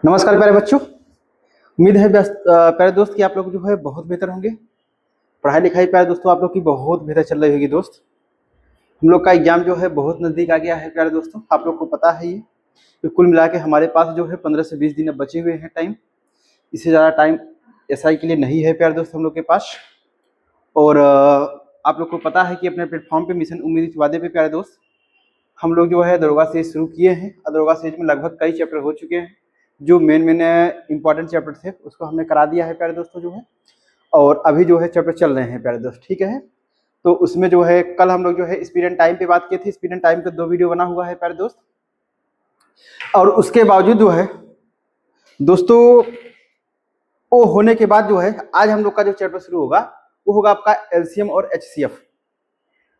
नमस्कार प्यारे बच्चों। उम्मीद है प्यारे दोस्त कि आप लोग जो है बहुत बेहतर होंगे। पढ़ाई लिखाई प्यारे दोस्तों आप लोग की बहुत बेहतर चल रही होगी। दोस्त हम लोग का एग्जाम जो है बहुत नज़दीक आ गया है प्यारे दोस्तों। आप लोग को पता है ये कि कुल मिला के हमारे पास जो है 15 से 20 दिन अब बचे हुए हैं टाइम। इससे ज़्यादा टाइम एसआई के लिए नहीं है प्यारे दोस्त हम लोग के पास। और आप लोग को पता है कि अपने प्लेटफॉर्म पे मिशन उम्मीद इस वादे पे प्यारे दोस्त हम लोग जो है दरोगा सेज शुरू किए हैं। दरोगा सेज में लगभग कई चैप्टर हो चुके हैं। जो मेन इंपॉर्टेंट चैप्टर थे उसको हमने करा दिया है प्यारे दोस्तों जो है। और अभी जो है चैप्टर चल रहे हैं प्यारे दोस्त, ठीक है। तो उसमें जो है कल हम लोग जो है स्पीड एंड टाइम पे बात किए थे। स्पीड एंड टाइम पे 2 वीडियो बना हुआ है प्यारे दोस्त। और उसके बावजूद जो है दोस्तों वो होने के बाद जो है आज हम लोग का जो चैप्टर शुरू होगा वो होगा आपका एलसीएम और एचसीएफ,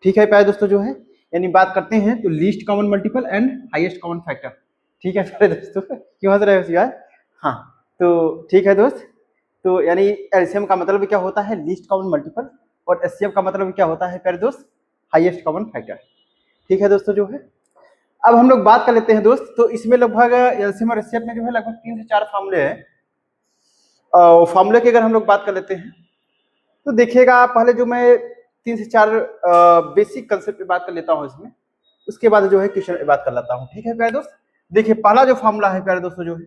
ठीक है प्यारे दोस्तों जो है। यानी बात करते हैं तो least common multiple and highest common factor, ठीक है प्यारे दोस्तों। क्यों हंस रहे हो यार? हाँ तो ठीक है दोस्त। तो यानी एलसीएम का मतलब क्या होता है? Least common multiple. और एचसीएफ का मतलब क्या होता है प्यारे दोस्त? हाईएस्ट कॉमन फैक्टर, ठीक है दोस्तों जो है। अब हम लोग बात कर लेते हैं दोस्त। तो इसमें लगभग एलसीएम और एचसीएफ में जो है लगभग 3 से 4 फार्मूले हैं। फार्मूले की अगर हम लोग बात कर लेते हैं तो देखिएगा, पहले जो मैं 3 से 4 बेसिक कंसेप्ट पे बात कर लेता हूँ इसमें, उसके बाद जो है क्वेश्चन पे बात कर लेता हूँ, ठीक है प्यारे दोस्त। देखिए पहला जो फार्मूला है प्यारे दोस्तों जो है,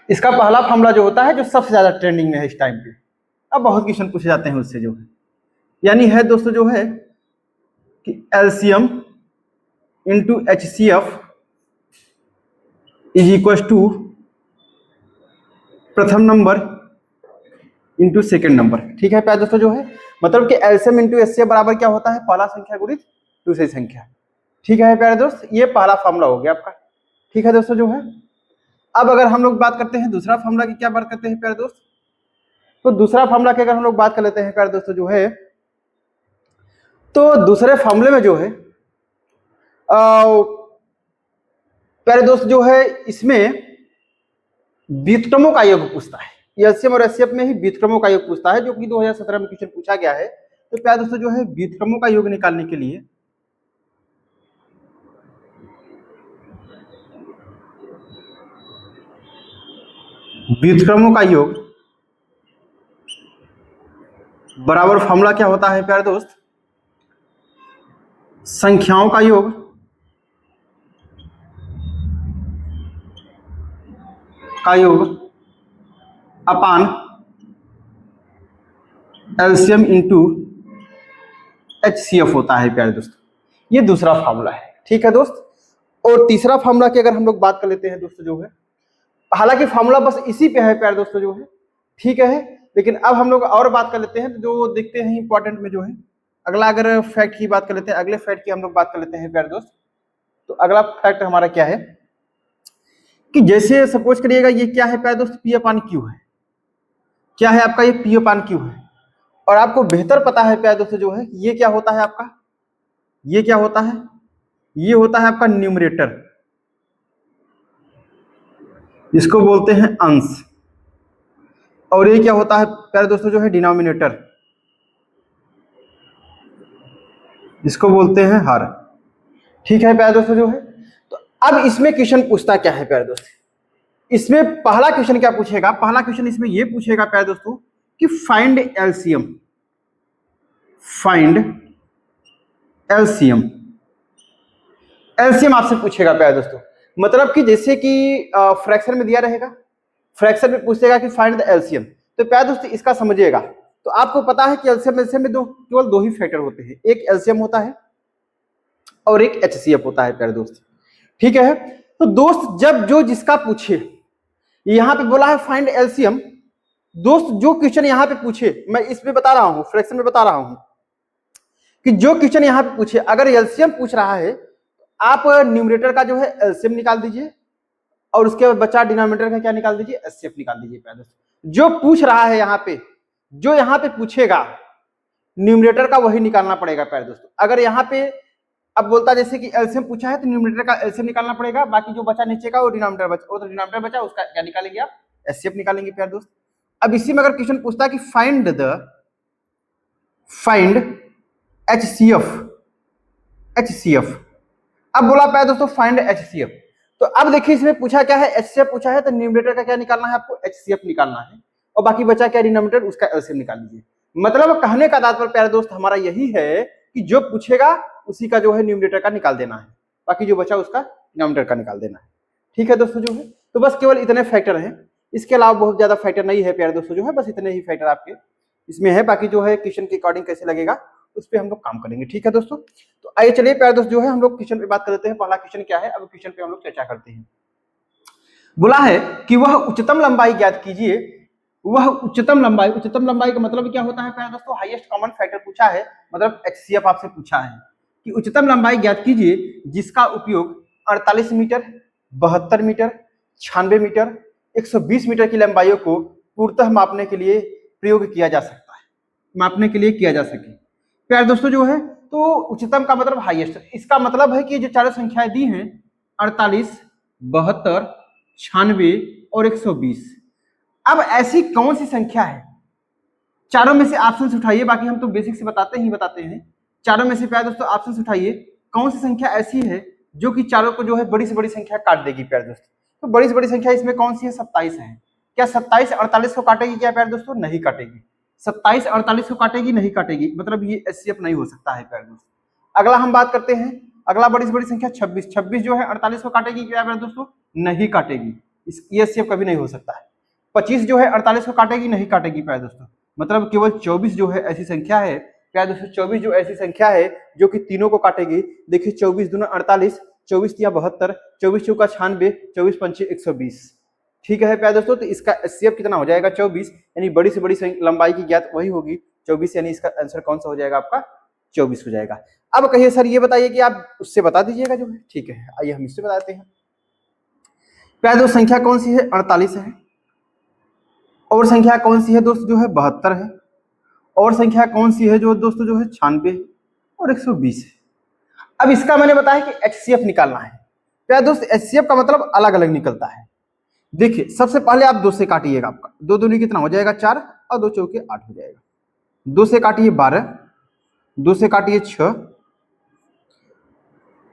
इसका पहला फार्मूला जो होता है जो सबसे ज्यादा ट्रेंडिंग में है इस टाइम पे, अब बहुत क्वेश्चन पूछे जाते हैं उससे जो है, यानी है दोस्तों जो है कि LCM into HCF is equal to प्रथम नंबर इंटू सेकेंड नंबर, ठीक है प्यारे दोस्तों जो है। मतलब कि एलसीएम इंटू एचसीएफ बराबर क्या होता है? पहला संख्या गुणित दूसरी संख्या, ठीक है प्यारे दोस्त। ये पहला फार्मूला हो गया आपका, ठीक है दोस्तों जो है। अब अगर हम लोग बात करते हैं दूसरा फार्मूला की, क्या बात करते हैं प्यारे दोस्त? तो दूसरा फार्मूला की अगर हम लोग बात कर लेते हैं प्यारे दोस्तों जो है, तो दूसरे फार्मूले में जो है प्यारे दोस्त जो है इसमें व्युत्क्रमों का योग पूछता है। एलसीएम और एचसीएफ में ही व्युत्क्रमों का योग पूछता है, जो कि 2017 में क्वेश्चन पूछा गया है। तो प्यारे दोस्तों जो है व्युत्क्रमों का योग निकालने के लिए व्युत्क्रमों का योग बराबर फार्मूला क्या होता है प्यारे दोस्त? संख्याओं का योग अपान एलसीएम इंटू एचसीएफ होता है प्यारे दोस्त। ये दूसरा फार्मूला है, ठीक है दोस्त। और तीसरा फार्मूला की अगर हम लोग बात कर लेते हैं दोस्तों जो है, हालांकि फार्मूला बस इसी पे है प्यारे दोस्तों जो है, ठीक है। लेकिन अब हम लोग और बात कर लेते हैं जो देखते हैं इंपॉर्टेंट में जो है अगला, अगर फैक्ट की बात कर लेते हैं, अगले फैक्ट की हम लोग बात कर लेते हैं प्यारे दोस्त। तो अगला फैक्ट हमारा क्या है कि जैसे सपोज करिएगा ये क्या है प्यारे दोस्त? पी अपान क्यू है। क्या है आपका? ये पी अपान क्यू है। और आपको बेहतर पता है प्यारे दोस्तों जो है ये क्या होता है आपका? ये क्या होता है? ये होता है आपका न्यूमरेटर, इसको बोलते हैं अंश। और ये क्या होता है प्यारे दोस्तों जो है? डिनोमिनेटर, जिसको बोलते हैं हर, ठीक है प्यारे दोस्तों जो है। तो अब इसमें क्वेश्चन पूछता क्या है प्यारे दोस्त? इसमें पहला क्वेश्चन क्या पूछेगा? पहला क्वेश्चन इसमें ये पूछेगा प्यारे दोस्तों कि find LCM. Find LCM, LCM आपसे पूछेगा प्यारे दोस्तों। मतलब कि जैसे कि फ्रैक्शन में दिया रहेगा, फ्रैक्शन में पूछेगा कि फाइंड द एलसीएम। तो प्यारे दोस्तों इसका समझिएगा, तो आपको पता है कि एलसीएम एलसीएम में केवल दो ही फैक्टर होते हैं, एक एलसीएम होता है और एक एचसीएफ होता है प्यारे दोस्त, ठीक है। तो दोस्त जब जो जिसका पूछे, यहां पे बोला है फाइंड एलसीएम, दोस्त जो क्वेश्चन यहां पे पूछे, मैं इसमें बता रहा हूं, फ्रैक्शन में बता रहा हूं कि जो क्वेश्चन यहां पे पूछे, अगर एलसीएम पूछ रहा है आप न्यूमरेटर का जो है एलसीएम निकाल दीजिए और उसके बाद बचा डिनोमिनेटर का क्या निकाल दीजिए? एचसीएफ निकाल दीजिए प्यारे दोस्त। जो पूछ रहा है यहाँ पे, जो यहाँ पे पूछेगा न्यूमरेटर का वही निकालना पड़ेगा प्यारे दोस्तों। अगर यहाँ पे अब बोलता जैसे कि एलसीएम पूछा है तो न्यूमरेटर का एलसीएम निकालना पड़ेगा, बाकी जो बचा नीचे का वो डिनोमिनेटर बचा, वो तो डिनोमिनेटर बचा उसका क्या निकालेंगे आप? एचसीएफ निकालेंगे प्यारे दोस्त। अब इसी में अगर क्वेश्चन पूछता है कि फाइंड एचसीएफ, एचसीएफ, अब बोला प्यारे दोस्तों फाइंड एचसीएफ, तो अब देखिए इसमें पूछा क्या है, एचसीएफ पूछा है, तो न्यूमरेटर का क्या निकालना है आपको, एचसीएफ निकालना है, और बाकी बचा क्या डिनोमिनेटर, उसका एलसीएम निकाल लीजिए। मतलब कहने का तात्पर्य प्यारे दोस्त हमारा यही है कि जो पूछेगा उसी का जो है न्यूमरेटर का निकाल देना है, बाकी जो बचा उसका डिनोमिनेटर का निकाल देना है। ठीक है दोस्तों जो है, तो बस केवल इतने फैक्टर हैं, इसके अलावा बहुत ज्यादा फैक्टर नहीं है प्यारे दोस्तों जो है, बस इतने ही फैक्टर आपके इसमें है। बाकी जो है क्वेश्चन के अकॉर्डिंग कैसे लगेगा उस पर हम लोग काम करेंगे। ठीक है दोस्तों, तो आइए चलिए प्यारे दोस्त जो है हम लोग क्वेश्चन पे बात कर लेते हैं। पहला क्वेश्चन क्या है, अब क्वेश्चन पे हम लोग चर्चा करते हैं। बोला है कि वह उच्चतम लंबाई ज्ञात कीजिए, वह उच्चतम लंबाई का मतलब क्या होता है प्यारे दोस्तों, हाईएस्ट कॉमन फैक्टर पूछा है, मतलब एचसीएफ आपसे पूछा है कि उच्चतम लंबाई ज्ञात कीजिए जिसका उपयोग 48 मीटर, 72 मीटर, 96 मीटर, 120 मीटर की लंबाइयों को पूर्णतः मापने के लिए प्रयोग किया जा सकता है, मापने के लिए किया जा सके। प्यारे दोस्तों जो है, तो उच्चतम का मतलब हाईएस्ट, इसका मतलब है कि जो चारों संख्याएं दी हैं 48, 72, 96 और 120, अब ऐसी कौन सी संख्या है, चारों में से ऑप्शन उठाइए, बाकी हम तो बेसिक से बताते हैं। चारों में से प्यारे दोस्तों ऑप्शन उठाइए, कौन सी संख्या ऐसी है जो कि चारों को जो है बड़ी से बड़ी संख्या काट देगी प्यारे दोस्तों। तो बड़ी से बड़ी संख्या इसमें कौन सी है, 27 है। क्या 27 48 को काटेगी क्या प्यारे दोस्तों, नहीं काटेगी। 27 48 को काटेगी, नहीं काटेगी, मतलब ये एचसीएफ नहीं हो सकता है प्यारे दोस्तों। अगला हम बात करते हैं, अगला बड़ी से बड़ी संख्या 26 जो है 48 को काटेगी क्या प्यारे दोस्तों, नहीं काटेगी, ये एचसीएफ कभी नहीं हो सकता है। 25 जो है 48 को काटेगी, नहीं काटेगी प्यारे दोस्तों, मतलब केवल 24 जो है ऐसी संख्या है प्यारे दोस्तों, 24 जो ऐसी संख्या है जो कि तीनों को काटेगी। देखिए 24 दूना 48, 24 तिया 72, 24 चौका 96, 24 पंचे 120। ठीक है प्यारे दोस्तों, तो इसका एचसीएफ कितना हो जाएगा, 24, यानी बड़ी से बड़ी लंबाई की ज्ञात वही होगी 24, यानी इसका आंसर कौन सा हो जाएगा आपका, 24 हो जाएगा। अब कहिए सर ये बताइए कि आप उससे बता दीजिएगा जो है। ठीक है, आइए हम इससे बताते हैं। प्यारे दोस्त संख्या कौन सी है, 48 है, और संख्या कौन सी है दोस्त जो है 72 है, और संख्या कौन सी है जो दोस्तों जो है 96 और 120 है। अब इसका मैंने बताया कि एचसीएफ निकालना है। प्यारे दोस्त एचसीएफ का मतलब अलग अलग निकलता है। देखिए सबसे पहले आप 2 से काटिएगा, आपका 2 दूनी कितना हो जाएगा 4, और 2 चौके 8 हो जाएगा। 2 से काटिए 12, 2 से काटिए 6,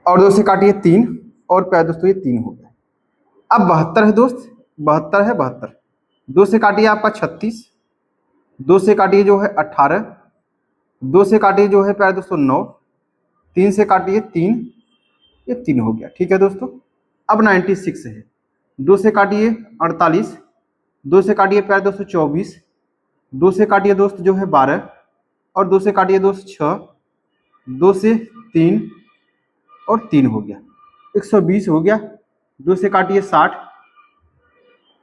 और 2 से काटिए 3, और प्यारे दोस्तों ये 3 हो गया। अब 72 है दोस्त, 72 है 72, 2 से काटिए आपका 36, 2 से काटिए जो है 18, 2 से काटिए जो है प्यारे दोस्तों 9, 3 से काटिए 3, ये 3 हो गया। ठीक है दोस्तों, अब 96 है, 2 से काटिए 48, 2 से काटिए प्यारे दोस्तों 24, 2 से काटिए दोस्त जो है 12, और 2 से काटिए दोस्त 6, 2 से 3 और 3 हो गया, 120 हो गया। 2 से काटिए 60,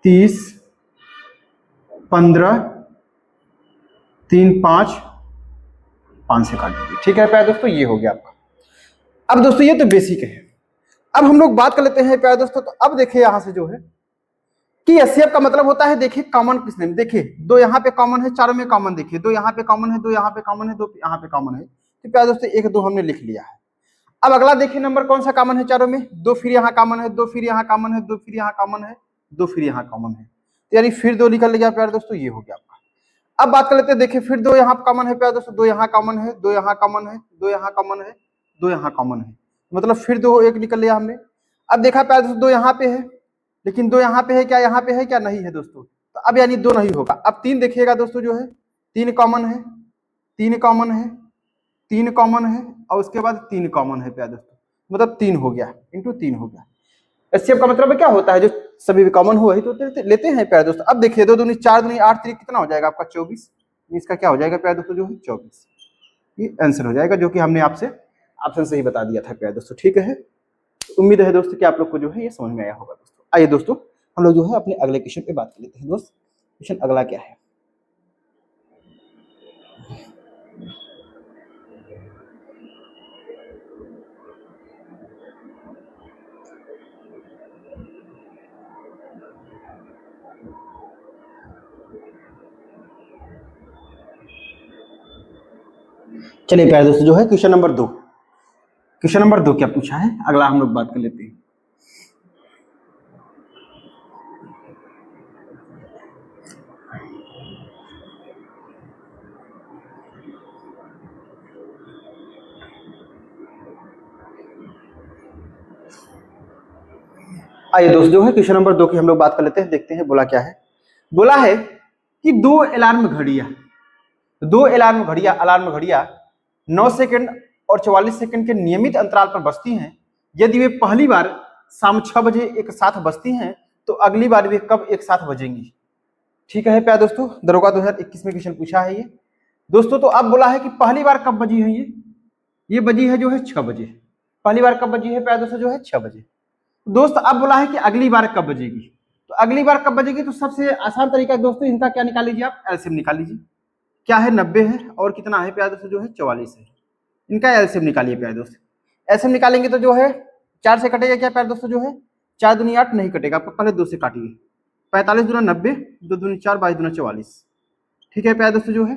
30, 15, 3 5, 5 से काट दीजिए। ठीक है प्यारे दोस्तों, ये हो गया आपका। अब दोस्तों ये तो बेसिक है, अब हम लोग बात कर लेते हैं प्यारे दोस्तों। तो अब देखिए यहां से जो है कि एचसीएफ का मतलब होता है, देखिए कॉमन किसने, देखिए 2 यहाँ पे कॉमन है, चारों में कॉमन, देखिए 2 यहाँ पे कॉमन है, 2 यहाँ पे कॉमन है, 2 यहाँ पे कॉमन है। तो प्यारे दोस्तों 1 2 हमने लिख लिया है। अब अगला देखिए नंबर कौन सा कॉमन है चारों में, 2 फिर यहाँ कॉमन है, 2 फिर यहाँ कॉमन है, 2 फिर यहाँ कॉमन है, 2 फिर यहाँ कॉमन है, तो यानी फिर 2 निकल गया प्यारे दोस्तों, ये हो गया आपका। अब बात कर लेते हैं, देखिए फिर 2 यहाँ कॉमन है प्यारे दोस्तों, 2 यहाँ कॉमन है, 2 यहाँ कॉमन है, 2 यहाँ कॉमन है, 2 यहाँ कॉमन है, मतलब फिर 2 1 निकल लिया हमने। अब देखा प्यारे दोस्तों 2 यहाँ पे है, लेकिन 2 यहाँ पे है क्या, यहाँ पे है क्या, नहीं है दोस्तों, तो अब यानी 2 नहीं होगा। अब 3 देखिएगा दोस्तों जो है 3 कॉमन है, 3 कॉमन है, 3 कॉमन है, और उसके बाद 3 कॉमन है प्यारे दोस्तों, मतलब 3 हो गया, इंटू 3 हो गया। एचसीएफ का मतलब क्या होता है, जो सभी कॉमन हो वही तो लेते हैं प्यारे दोस्तों। अब देखिए 2 दूनी 4 दूनी 8 3 कितना हो जाएगा आपका 24, इसका क्या हो जाएगा प्यारे दोस्तों जो है 24, ये आंसर हो जाएगा, जो कि हमने आपसे ऑप्शन से ही बता दिया था प्यारे दोस्तों। ठीक है, उम्मीद है दोस्तों कि आप लोग को जो है ये समझ में आया होगा दोस्तों। आइए दोस्तों हम लोग जो है अपने अगले क्वेश्चन पे बात कर लेते हैं दोस्त। क्वेश्चन अगला क्या है, चलिए प्यारे दोस्तों जो है क्वेश्चन नंबर 2, क्वेश्चन नंबर 2 क्या पूछा है, अगला हम लोग बात कर लेते हैं। आइए दोस्त जो है क्वेश्चन नंबर 2 की हम लोग बात कर लेते हैं, देखते हैं बोला क्या है। बोला है कि अलार्म घड़ियां 9 सेकंड और 44 सेकंड के नियमित अंतराल पर बजती हैं। यदि वे पहली बार शाम 6 बजे एक साथ बजती हैं तो अगली बार वे कब एक साथ बजेंगी। ठीक है प्यारे दोस्तों, दरोगा 2021 में क्वेश्चन पूछा है ये दोस्तों। तो अब बोला है कि पहली बार कब बजी है, ये बजी है जो है 6 बजे। पहली बार कब बजी है प्यारे दोस्तों, जो है 6 बजे। दोस्त अब बोला है कि अगली बार कब बजेगी, तो अगली बार कब बजेगी, तो सबसे आसान तरीका है दोस्तों, इनका क्या निकाल लीजिए आप, एलसीएम निकाल लीजिए। क्या है 90 है और कितना है प्यारे दोस्तों, जो है 44 है। इनका एलसीएम निकालिए प्यारे दोस्त। एलसीएम निकालेंगे तो जो है 4 से कटेगा क्या प्यारे दोस्तों, जो है 4 दूनी 8 नहीं कटेगा, पहले 2 से काटिए। 45 दूना 90, 2 दूनी 4, 22 दूना 44। ठीक है प्यारे दोस्तों जो है।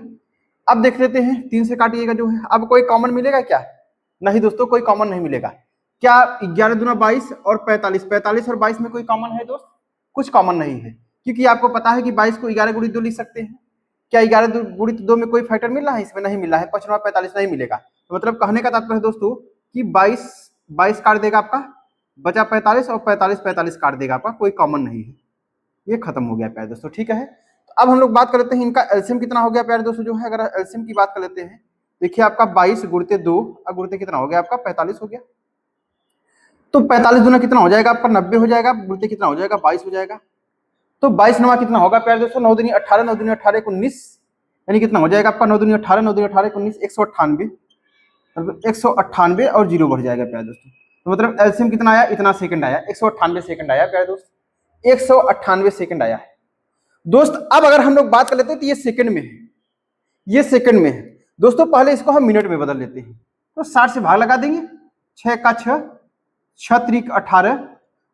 अब देख लेते हैं 3 से काटिएगा जो है, अब कोई कॉमन मिलेगा क्या, नहीं दोस्तों कोई कॉमन नहीं मिलेगा। क्या 11 दूना 22 और 45, 45 और 22 में कोई कॉमन है दोस्त, कुछ कॉमन नहीं है, क्योंकि आपको पता है कि 22 को 11 गुणित 2 लिख सकते हैं। क्या 11 गुणित 2 में कोई फैक्टर मिल रहा है, इसमें नहीं मिल रहा है। 5 45 नहीं मिलेगा, तो मतलब कहने का तात्पर्य दोस्तों कि 22 काट देगा आपका, बचा 45 और 45 काट देगा आपका, कोई कॉमन नहीं है, ये खत्म हो गया प्यारे दोस्तों। ठीक है, तो अब हम लोग बात कर लेते हैं इनका एलसीएम कितना हो गया प्यारे दोस्तों, जो है अगर एलसीएम की बात कर लेते हैं, देखिए आपका 22 गुणित 2 और गुणित कितना हो गया आपका 45 हो गया। तो 45 दूना कितना हो जाएगा आपका 90 हो जाएगा, गुणित कितना हो जाएगा 22 हो जाएगा। तो 22 नवा कितना होगा प्यारे दोस्तों, 9 दूनी 18, 9 दूनी 18 19, यानी कितना हो जाएगा आपका 9 दूनी 18, 9 दूनी 18 19, 198, मतलब 198 और 0 बढ़ जाएगा प्यारे दोस्तों। तो मतलब एलसीएम कितना आया, इतना सेकंड आया, 198 सेकंड आया प्यारे दोस्त, 198 सेकंड आया है दोस्त। अब अगर हम लोग बात कर लेते हैं तो ये सेकंड में है, ये सेकंड में है दोस्तों। पहले इसको हम मिनट में बदल लेते हैं, तो 60 से भाग लगा देंगे, 6 का 6, 6 त्रिक 18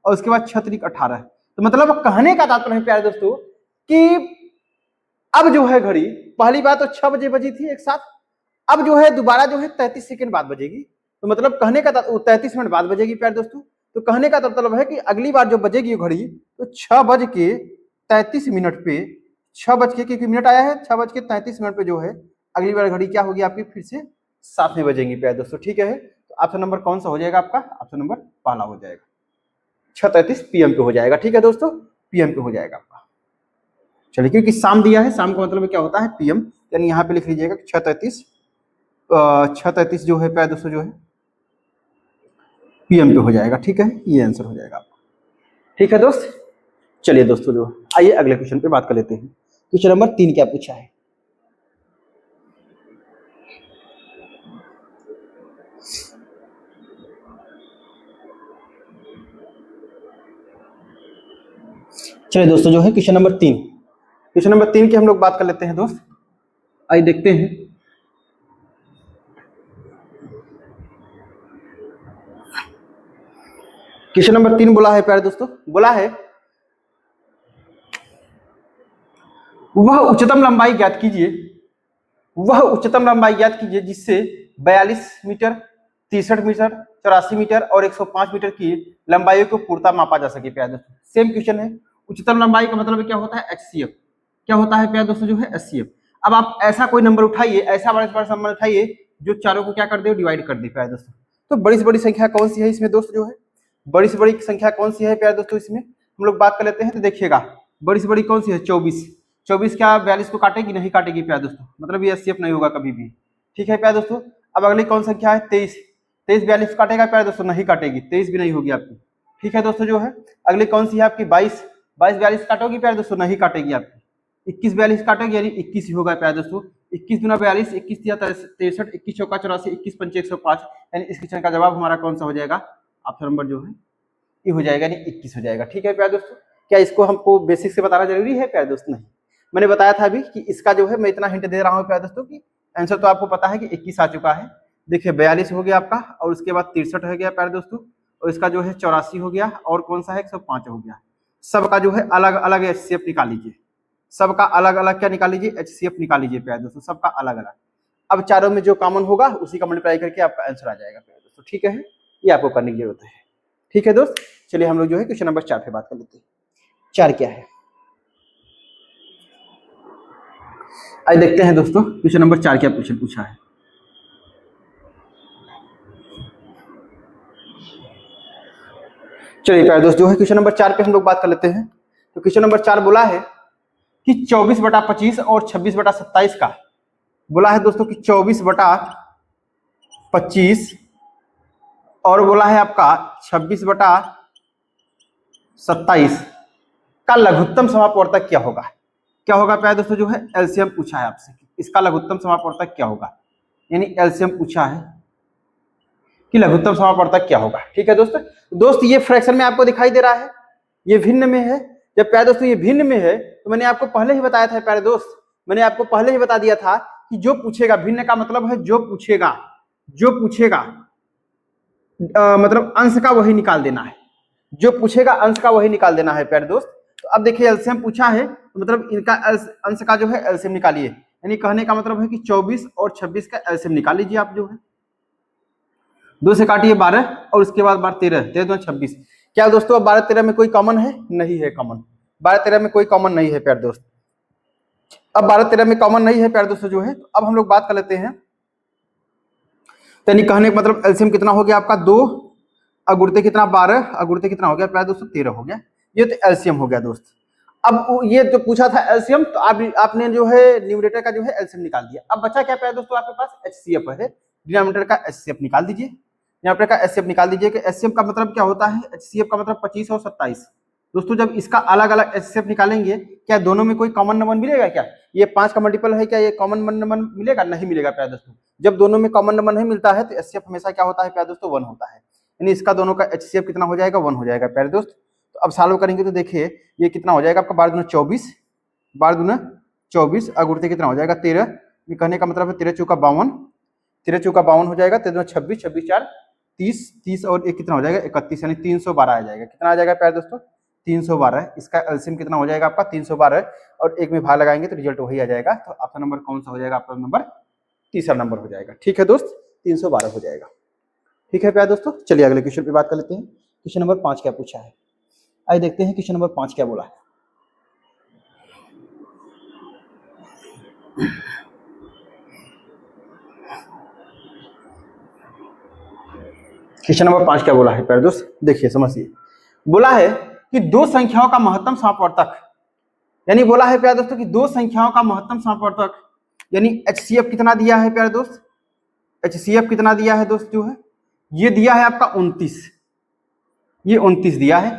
और उसके बाद 6 त्रिक 18। तो मतलब कहने का तात्पर्य है प्यारे दोस्तों कि अब जो है घड़ी पहली बार तो 6 बजे बजी थी एक साथ, अब जो है दोबारा जो है 33 सेकंड बाद बजेगी। तो मतलब कहने का 33 मिनट बाद बजेगी प्यारे दोस्तों। तो कहने का मतलब है कि अगली बार जो बजेगी घड़ी तो 6:33 पे, 6 बज के क्योंकि मिनट आया है, 6:33 पे जो है अगली बार घड़ी क्या होगी आपकी, फिर से 7 में बजेगी प्यारे दोस्तों। ठीक है, तो ऑप्शन नंबर कौन सा हो जाएगा आपका, ऑप्शन नंबर पहला हो जाएगा, 6:33 पीएम पे हो जाएगा। ठीक है दोस्तों, पीएम पे हो जाएगा आपका। चलिए, क्योंकि शाम दिया है, शाम का मतलब क्या होता है पीएम, यानी यहाँ पे लिख लीजिएगा 6:33 जो है प्यारे दोस्तों जो है पीएम पे हो जाएगा। ठीक है, ये आंसर हो जाएगा आपका। ठीक है दोस्त, चलिए दोस्तों जो आइए अगले क्वेश्चन पे बात कर लेते हैं। क्वेश्चन नंबर 3 क्या पूछा है, चलिए दोस्तों जो है क्वेश्चन नंबर 3 की हम लोग बात कर लेते हैं दोस्त। आइए देखते हैं। क्वेश्चन नंबर 3 बोला है प्यारे दोस्तों, बोला है वह उच्चतम लंबाई ज्ञात कीजिए, वह उच्चतम लंबाई ज्ञात कीजिए जिससे 42 मीटर, 63 मीटर, 84 मीटर और 105 मीटर की लंबाई को पूर्णतः मापा जा सके। प्यारे दोस्तों सेम क्वेश्चन है। उच्चतम लंबाई का मतलब क्या होता है, एचसीएफ। क्या होता है प्यारे दोस्तों, जो है एचसीएफ। अब आप ऐसा कोई नंबर उठाइए, ऐसा बड़ा नंबर उठाइए जो चारों को क्या कर दे, डिवाइड कर दे प्यारे दोस्तों। तो बड़ी से बड़ी संख्या कौन सी है इसमें दोस्त, जो है बड़ी से बड़ी संख्या कौन सी है प्यारे दोस्तों, इसमें हम लोग बात कर लेते हैं। तो देखिएगा बड़ी से बड़ी कौन सी है, 24 क्या 42 को काटेगी, नहीं काटेगी प्यारे दोस्तों, मतलब ये एचसीएफ नहीं होगा कभी भी। ठीक है प्यारे दोस्तों। अब अगली कौन संख्या है, 23 42 काटेगा प्यारे दोस्तों, नहीं काटेगी, 23 भी नहीं होगी आपकी। ठीक है दोस्तों जो है अगली कौन सी है आपकी, 22 42 काटोगी प्यारे दोस्तों, नहीं काटेगी आपकी। 21 42 काटेगी, यानी 21 ही होगा प्यारे दोस्तों। 21 दूना 42, 21 या 63, 21 चौका 84, 21 पंचे 105, यानी इस क्वेश्चन का जवाब हमारा कौन सा हो जाएगा, ऑप्शन नंबर जो है ये हो जाएगा, यानी 21 हो जाएगा। ठीक है प्यारे दोस्तों। क्या इसको हमको बेसिक से बताना जरूरी है प्यारे दोस्त, नहीं। मैंने बताया था अभी कि इसका जो है मैं इतना हिंट दे रहा हूँ प्यारे दोस्तों कि आंसर तो आपको पता है कि 21 आ चुका है। देखिए 42 हो गया आपका, और उसके बाद 63 हो गया प्यारे दोस्तों, और इसका जो है 84 हो गया, और कौन सा है 105 हो गया। सबका जो है अलग अलग एचसीएफ निकाल लीजिए, सबका अलग अलग क्या निकाल लीजिए, एचसीएफ निकाल लीजिए प्यारे दोस्तों, सबका अलग अलग। अब चारों में जो कॉमन होगा उसी का मल्टीप्लाई करके आपका आंसर आ जाएगा प्यारे दोस्तों। ठीक है, ये आपको करने की जरूरत है। ठीक है दोस्त, चलिए हम लोग जो है क्वेश्चन नंबर 4 पे बात कर लेते हैं। 4 क्या है, आइए देखते हैं दोस्तों क्वेश्चन नंबर 4 क्या पूछा है। चलिए प्यारे दोस्त जो है क्वेश्चन नंबर 4 पे हम लोग बात कर लेते हैं। तो क्वेश्चन नंबर 4 बोला है कि 24/25 और 26/27 का बोला है दोस्तों कि 24/25 और बोला है आपका 26/27 का लघुत्तम समापवर्तक क्या होगा। क्या होगा प्यारे दोस्तों जो है एलसीएम पूछा है आपसे, इसका लघुत्तम समापवर्तक क्या होगा, यानी एलसीएम पूछा है कि लघुत्तम समापवर्तक क्या होगा। ठीक है दोस्त ये फ्रैक्शन में आपको दिखाई दे रहा है, ये भिन्न में है। जब प्यारे दोस्तों ये भिन्न में है तो मैंने आपको पहले ही बताया था प्यारे दोस्त, मैंने आपको पहले ही बता दिया था कि जो पूछेगा, भिन्न का मतलब है जो पूछेगा मतलब अंश का वही निकाल देना है, जो पूछेगा अंश का वही निकाल देना है प्यारे दोस्त। तो अब देखिए एलसीएम पूछा है तो मतलब इनका अंश का जो है एलसीएम निकालिए, यानी कहने का मतलब है कि 24 और 26 का एलसीएम निकाल लीजिए आप जो है। 2 से काटिए 12 और उसके बाद 13 13 26। क्या दोस्तों अब 12 13 में कोई कॉमन है? नहीं है कॉमन, 12 13 में कोई कॉमन नहीं है प्यारे दोस्त। अब 12 13 में कॉमन नहीं है प्यारे दोस्तों जो है, तो अब हम लोग बात कर लेते हैं। यानी कहने का मतलब एलसीएम कितना हो गया आपका 2 अगुणित कितना 12 अगुणित कितना हो गया प्यारे दोस्तों 13 हो गया। ये तो एलसीएम हो गया दोस्त। अब ये जो पूछा था एलसीएम तो आपने जो है न्यूमरेटर का जो है एलसीएम निकाल दिया। अब बचा क्या प्यारे दोस्तों आपके पास एचसीएफ है, डिनोमिनेटर का एचसीएफ निकाल दीजिए, डिनोमिनेटर का एचसीएफ निकाल दीजिए कि एचसीएफ का मतलब क्या होता है, एचसीएफ का मतलब 25 और 27। दोस्तों जब इसका अलग अलग एचसीएफ निकालेंगे क्या दोनों में कोई कॉमन नंबर मिलेगा क्या? ये 5 का मल्टीपल है, क्या ये कॉमन नंबर मिलेगा? नहीं मिलेगा प्यारे दोस्तों। जब दोनों में कॉमन नंबर नहीं मिलता है तो एचसीएफ हमेशा क्या होता है प्यारे दोस्तों 1 होता है, यानी इसका दोनों का एचसीएफ कितना हो जाएगा 1 हो जाएगा प्यारे दोस्त। तो अब सॉल्व करेंगे तो देखिए ये कितना हो जाएगा आपका 12 दूना 24, 12 दूना 24 अगुणित कितना हो जाएगा 13। ये कहने का मतलब है 13 चौका 52, 13 चौका 52 हो जाएगा, 13 दूना 26, 26 4 30, 30 और एक कितना हो जाएगा 31, यानी 312 आ जाएगा। कितना आ जाएगा प्यारे दोस्तों 312। इसका एलसीएम कितना हो जाएगा आपका 312 और एक में भाग लगाएंगे तो रिजल्ट वही आ जाएगा। तो आपका नंबर कौन सा हो जाएगा? आपका नंबर तीसरा नंबर हो जाएगा। ठीक है दोस्त 312 हो जाएगा। ठीक है प्यारे दोस्तों चलिए अगले क्वेश्चन पे बात कर लेते हैं। क्वेश्चन नंबर 5 क्या पूछा है, आइए देखते हैं क्वेश्चन नंबर 5 क्या बोला है। क्वेश्चन नंबर 5 क्या बोला है प्यारे दोस्त, देखिए समझिए। बोला है कि दो संख्याओं का महत्तम समापवर्तक, यानी बोला है प्यारे दोस्तों कि दो संख्याओं का महत्तम समापवर्तक, यानी एचसीएफ कितना दिया है प्यारे दोस्त, एचसीएफ कितना दिया है दोस्त जो है ये दिया है आपका 29, ये 29 दिया है।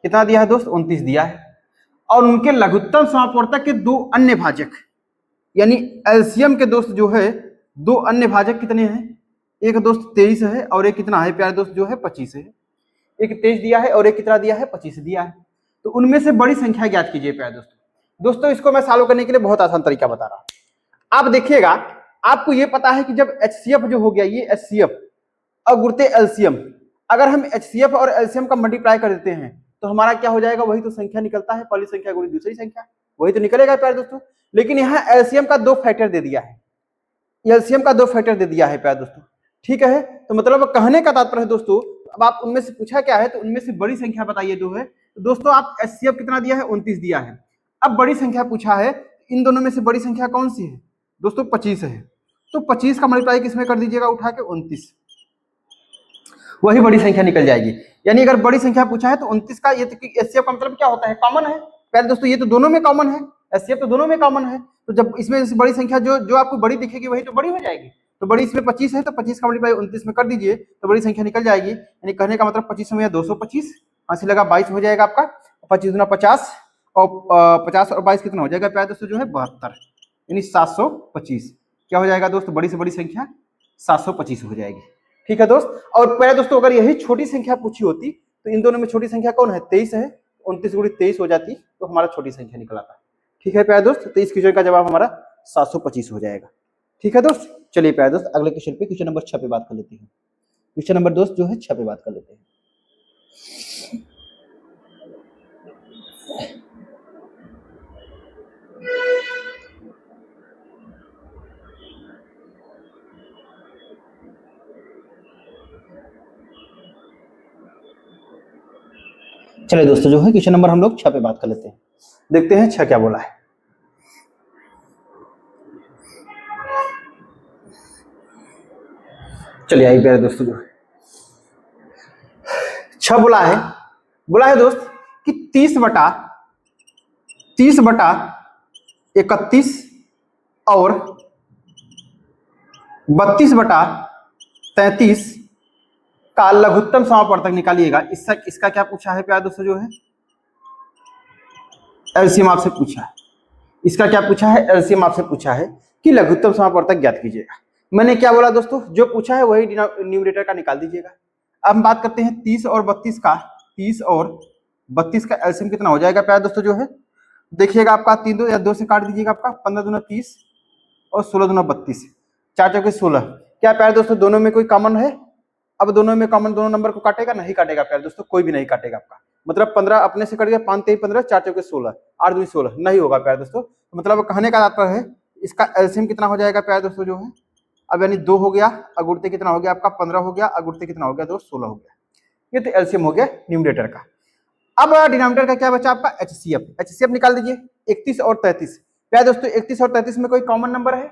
कितना दिया है दोस्त 29 दिया है। और उनके लघुत्तम समापवर्तक के दो अन्य भाजक, यानी एलसीएम के दोस्त जो है दो अन्य भाजक कितने हैं, एक दोस्त 23 है और एक कितना है प्यारे दोस्त जो है 25 है। एक 23 दिया है और एक कितना दिया है 25 दिया है। तो उनमें से बड़ी संख्या ज्ञात कीजिए प्यारे दोस्तों। दोस्तों इसको मैं सॉल्व करने के लिए बहुत आसान तरीका बता रहा हूं। आप देखिएगा आपको ये पता है कि जब एचसीएफ जो हो गया ये एचसीएफ अगुणित एलसीएम, अगर हम एचसीएफ और एलसीएम का मल्टीप्लाई कर देते हैं तो हमारा क्या हो जाएगा, वही तो संख्या निकलता है, पहली संख्या गुणित दूसरी संख्या, वही तो निकलेगा प्यारे दोस्तों। लेकिन यहाँ एलसीएम का 2 फैक्टर दे दिया है, एलसीएम का 2 फैक्टर दे दिया है प्यारे दोस्तों। ठीक है तो मतलब कहने का तात्पर्य है दोस्तों, अब आप उनमें से पूछा क्या है तो उनमें से बड़ी संख्या बताइए दो है। तो दोस्तों आप एचसीएफ कितना दिया है 29 दिया है। अब बड़ी संख्या पूछा है, इन दोनों में से बड़ी संख्या कौन सी है दोस्तों 25 है। तो 25 का मल्टीप्लाई किसमें कर दीजिएगा उठा के 29, वही बड़ी संख्या निकल जाएगी। यानी अगर बड़ी संख्या पूछा है तो 29 का ये तो एचसीएफ का मतलब क्या होता है कॉमन है प्यारे दोस्तों, ये तो दोनों में कॉमन है, एचसीएफ तो दोनों में कॉमन है। तो जब इसमें बड़ी संख्या जो आपको बड़ी दिखेगी वही तो बड़ी हो जाएगी। तो बड़ी इसमें 25 है तो 25 का मल्टीप्लाई 29 में कर दीजिए तो बड़ी संख्या निकल जाएगी। यानी कहने का मतलब 25 में 225, हाथ से लगा 22 हो जाएगा आपका, 25 दूना 50 और 50 और 22 कितना हो जाएगा प्यारे दोस्तों जो है 72, यानी 725। क्या हो जाएगा दोस्तों बड़ी से बड़ी संख्या 725 हो जाएगी। ठीक है दोस्त। और प्यारे दोस्तों अगर यही छोटी संख्या पूछी होती तो इन दोनों में छोटी संख्या कौन है 23 है, 29 गुणित 23 हो जाती तो हमारा छोटी संख्या निकल आता। ठीक है प्यारे दोस्त, तो इस क्वेश्चन का जवाब हमारा 725 हो जाएगा। ठीक है दोस्त। चलिए प्यारे दोस्त अगले क्वेश्चन पे, क्वेश्चन नंबर 6 पे बात कर लेते हैं। क्वेश्चन नंबर दोस्त जो है 6 पे बात कर लेते हैं। चलिए दोस्तों जो है क्वेश्चन नंबर हम लोग 6 पे बात कर लेते हैं, देखते हैं 6 क्या बोला है। चलिए आइए प्यारे दोस्तों जो है 6 बोला है बोला है दोस्त कि 30/31 और 32/33 का लघुत्तम समापवर्तक निकालिएगा। इसका क्या पूछा है प्यारे दोस्तों, जो है एलसीएम आपसे पूछा है। इसका क्या पूछा है, एलसीएम आपसे पूछा है कि लघुत्तम समापवर्तक ज्ञात कीजिएगा। मैंने क्या बोला दोस्तों, जो पूछा है वही न्यूमरेटर का निकाल दीजिएगा। अब हम बात करते हैं 30 और 32 का। 30 और 32 का एलसीएम कितना हो जाएगा प्यारे दोस्तों, जो है देखिएगा आपका 3 2 या 2 से काट दीजिएगा, आपका 15 दूना 30 और 16 दूना 32, 4 चौके 16। क्या प्यारे दोस्तों दोनों में कोई कॉमन है? अब दोनों में कॉमन दोनों नंबर को काटेगा? नहीं काटेगा प्यारे दोस्तों, कोई भी नहीं काटेगा आपका। मतलब 15 अपने से कट गया, 5 3 15, 4 चौके 16, 8 2 16, नहीं होगा प्यारे दोस्तों। तो मतलब कहने का तात्पर्य है इसका एलसीएम कितना हो जाएगा प्यारे दोस्तों, जो है अब यानी 2 हो गया, अगुणते कितना हो गया आपका 15 हो गया, अगुणते कितना हो गया दोस्त 16 हो गया। ये तो एलसीएम हो गया न्यूमरेटर का। अब डिनोमिनेटर का क्या बचा आपका, एचसीएफ। एचसीएफ निकाल दीजिए 31 और 33। प्यारे दोस्तों 31 और 33 में कोई कॉमन नंबर है?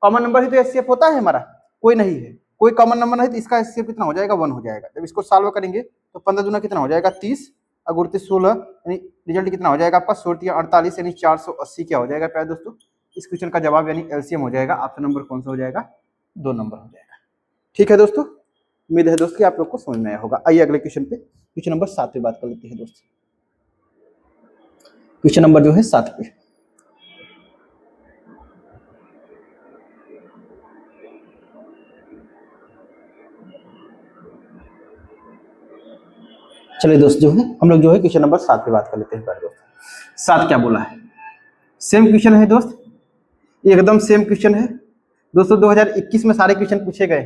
कॉमन नंबर ही तो एचसीएफ होता है हमारा, कोई नहीं है, कोई कॉमन नंबर नहीं, तो इसका एचसीएफ कितना हो जाएगा, 1 हो जाएगा। जब इसको सॉल्व करेंगे तो 15 दूना कितना हो जाएगा 30, अगुणते 16, यानी रिजल्ट कितना हो जाएगा आपका 16 48, यानी 480 क्या हो जाएगा प्यारे दोस्तों। इस क्वेश्चन का जवाब यानी एलसीएम हो जाएगा ऑप्शन नंबर कौन सा हो जाएगा, 2 नंबर हो जाएगा। ठीक है दोस्तों, उम्मीद है दोस्त कि आप लोग को समझ में आया होगा। आइए अगले क्वेश्चन पे, क्वेश्चन नंबर 7 पे बात कर लेते हैं दोस्त। क्वेश्चन नंबर जो है 7 पे, चलिए दोस्त जो है हम लोग जो है क्वेश्चन नंबर 7 पे बात कर लेते हैं दोस्त। 7 क्या बोला है, सेम क्वेश्चन है दोस्त, एकदम सेम क्वेश्चन है दोस्तों। 2021 में सारे क्वेश्चन पूछे गए,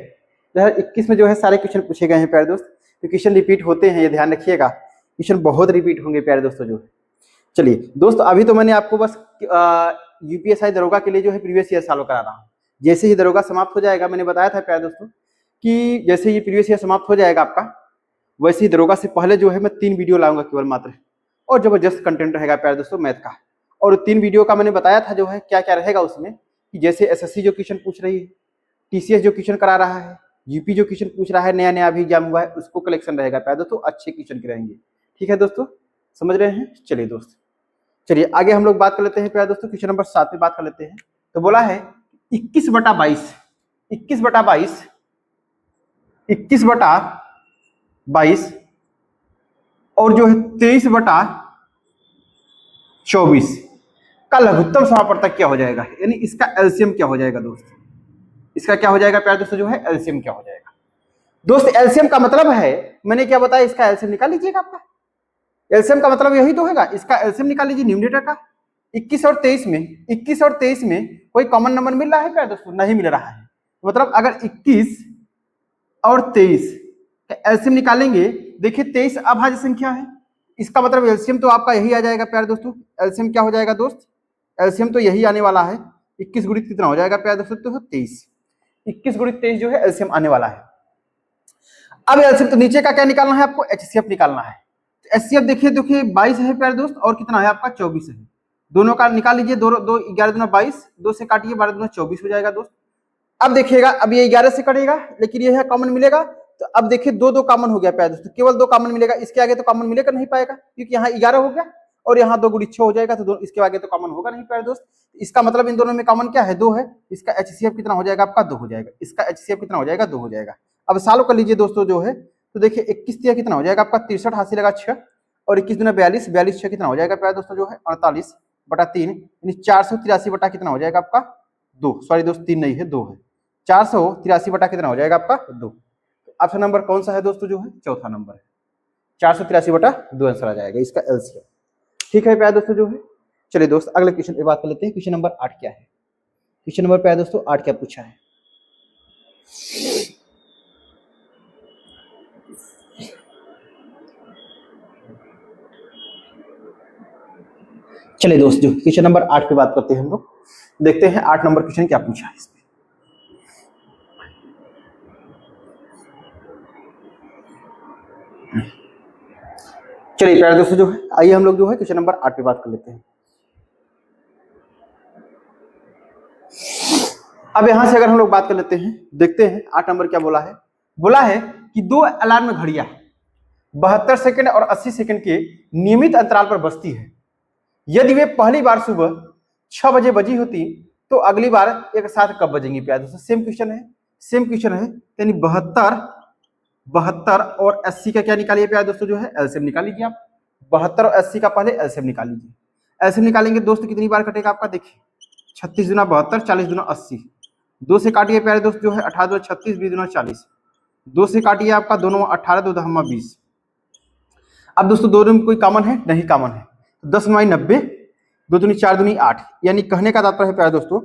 2021 में जो है सारे क्वेश्चन पूछे गए हैं प्यारे दोस्त। तो क्वेश्चन रिपीट होते हैं, ये ध्यान रखिएगा, क्वेश्चन बहुत रिपीट होंगे प्यारे दोस्तों जो है। चलिए दोस्त, अभी तो मैंने आपको बस यूपीएसआई दरोगा के लिए जो है प्रीवियस ईयर सॉल्व करा रहा हूँ। जैसे ही दरोगा समाप्त हो जाएगा, मैंने बताया था प्यारे दोस्तों कि जैसे ही प्रीवियस ईयर समाप्त हो जाएगा आपका, वैसे ही दरोगा से पहले जो है मैं 3 वीडियो लाऊंगा केवल मात्र, और जबरदस्त कंटेंट रहेगा प्यारे दोस्तों मैथ का। और 3 वीडियो का मैंने बताया था जो है क्या क्या रहेगा उसमें, कि जैसे एसएससी जो क्वेश्चन पूछ रही है, टीसीएस जो क्वेश्चन करा रहा है, यूपी जो क्वेश्चन पूछ रहा है, नया नया अभी एग्जाम हुआ है, उसको कलेक्शन रहेगा प्यारे दोस्तों, अच्छे क्वेश्चन के रहेंगे। ठीक है दोस्तों, समझ रहे हैं? चलिए दोस्त, चलिए आगे हम लोग बात कर लेते हैं प्यारे दोस्तों, क्वेश्चन नंबर 7 पे बात कर लेते हैं। तो बोला है 21/22, 21/22, 21/22 और जो है 23/24 का लघुत्तम समापवर्तक क्या हो जाएगा, यानी इसका एलसीएम क्या हो जाएगा दोस्त। इसका क्या हो जाएगा प्यारे दोस्तों, जो है एलसीएम क्या हो जाएगा दोस्त। एलसीएम का मतलब है, मैंने क्या बताया, इसका एलसीएम निकाल लीजिएगा। आपका एलसीएम का मतलब यही तो होगा, इसका एलसीएम निकाल लीजिए न्यूमरेटर का। 21 और 23 में कोई कॉमन नंबर मिल रहा है प्यारे दोस्तों, नहीं मिल रहा है। मतलब अगर 21 और 23 का एलसीएम निकालेंगे, देखिए 23 अभाज्य संख्या है, इसका मतलब एलसीएम तो आपका यही आ जाएगा प्यारे दोस्तों। एलसीएम क्या हो जाएगा दोस्त, एलसीएम तो यही आने वाला है। 21 गुणित कितना हो जाएगा प्यारे दोस्तों, तो 23, 21 गुणित 23 जो है एलसीएम आने वाला है। अब एलसीएम तो नीचे का क्या निकालना है आपको, एचसीएफ निकालना है। एचसीएफ देखिए 22 है प्यारे दोस्त, और कितना है आपका 24 है। दोनों का निकाल लीजिए, 2 11 दूना 22, 2 से काटिए 12 दूना 24 हो जाएगा दोस्त। अब देखिएगा, अब ये 11 से कटेगा, लेकिन ये है कॉमन मिलेगा। तो अब देखिए 2 2 कॉमन हो गया प्यारे दोस्तों, केवल 2 कॉमन मिलेगा, इसके आगे तो कॉमन मिलेगा नहीं पाएगा, क्योंकि यहाँ 11 हो गया और यहाँ 2 गुणित 6 हो जाएगा, तो इसके आगे तो कॉमन होगा नहीं प्यारे दोस्त। इसका मतलब इन दोनों में कॉमन क्या है, 2 है। इसका एचसीएफ कितना हो जाएगा आपका, 2 हो जाएगा। इसका एचसीएफ कितना हो जाएगा, 2 हो जाएगा। अब सॉल्व कर लीजिए दोस्तों जो है, तो देखिए 21 कितना हो जाएगा आपका, 63 हासिल लगा 6, और 21 दूना 42, 42 6 कितना हो जाएगा प्यारे दोस्तों, जो है 48/3, यानी 483 बटा कितना हो जाएगा आपका, 2। सॉरी दोस्त, 3 नहीं है, 2 है। 483 बटा कितना हो जाएगा आपका, 2। ऑप्शन नंबर कौन सा है दोस्तों, जो है चौथा नंबर है। 483/2 आंसर आ जाएगा इसका एलसीएम। ठीक है प्यारे दोस्तों जो है। चलिए दोस्त अगले क्वेश्चन पे बात कर लेते हैं। क्वेश्चन नंबर 8 क्या है, क्वेश्चन नंबर प्यारे दोस्तों 8 क्या पूछा है। चलिए दोस्त जो क्वेश्चन नंबर 8 पे बात करते हैं हम लोग, देखते हैं 8 नंबर क्वेश्चन क्या पूछा है इसमें। चलिए प्यारे दोस्तों जो है, आइए हम लोग जो है क्वेश्चन नंबर 8 पे बात कर लेते हैं। अब यहां से अगर हम लोग बात कर लेते हैं, देखते हैं 8 नंबर क्या बोला है। बोला है कि 2 अलार्म घड़ियां, 72 सेकंड और 80 सेकंड के नियमित अंतराल पर बजती है। यदि वे पहली बार सुबह 6 बजे बजी होती तो अगली बार एक साथ कब बजेंगी प्यारे दोस्तों? सेम क्वेश्चन है, यानी 72 और 80 का क्या निकालिए प्यारे दोस्तों? जो है एलसीएम निकाल लीजिए आप। 72 और 80 का पहले एलसीएम निकाल लीजिए। एलसीएम निकालेंगे दोस्तों कितनी बार कटेगा आपका? देखिए 36 दुना 72, 40 दुना 80, 2 से काटिए प्यारे दोस्त जो है 18 दुना 36, 20 दुना 40, 2 से काटिए आपका दोनों 18, 2 दहमा 20। अब दोस्तों दोनों में कोई कॉमन है? नहीं कॉमन है। 10 9 90, 2 दूनी 4 दूनी 8, यानी कहने का तात्पर्य है प्यारे दोस्तों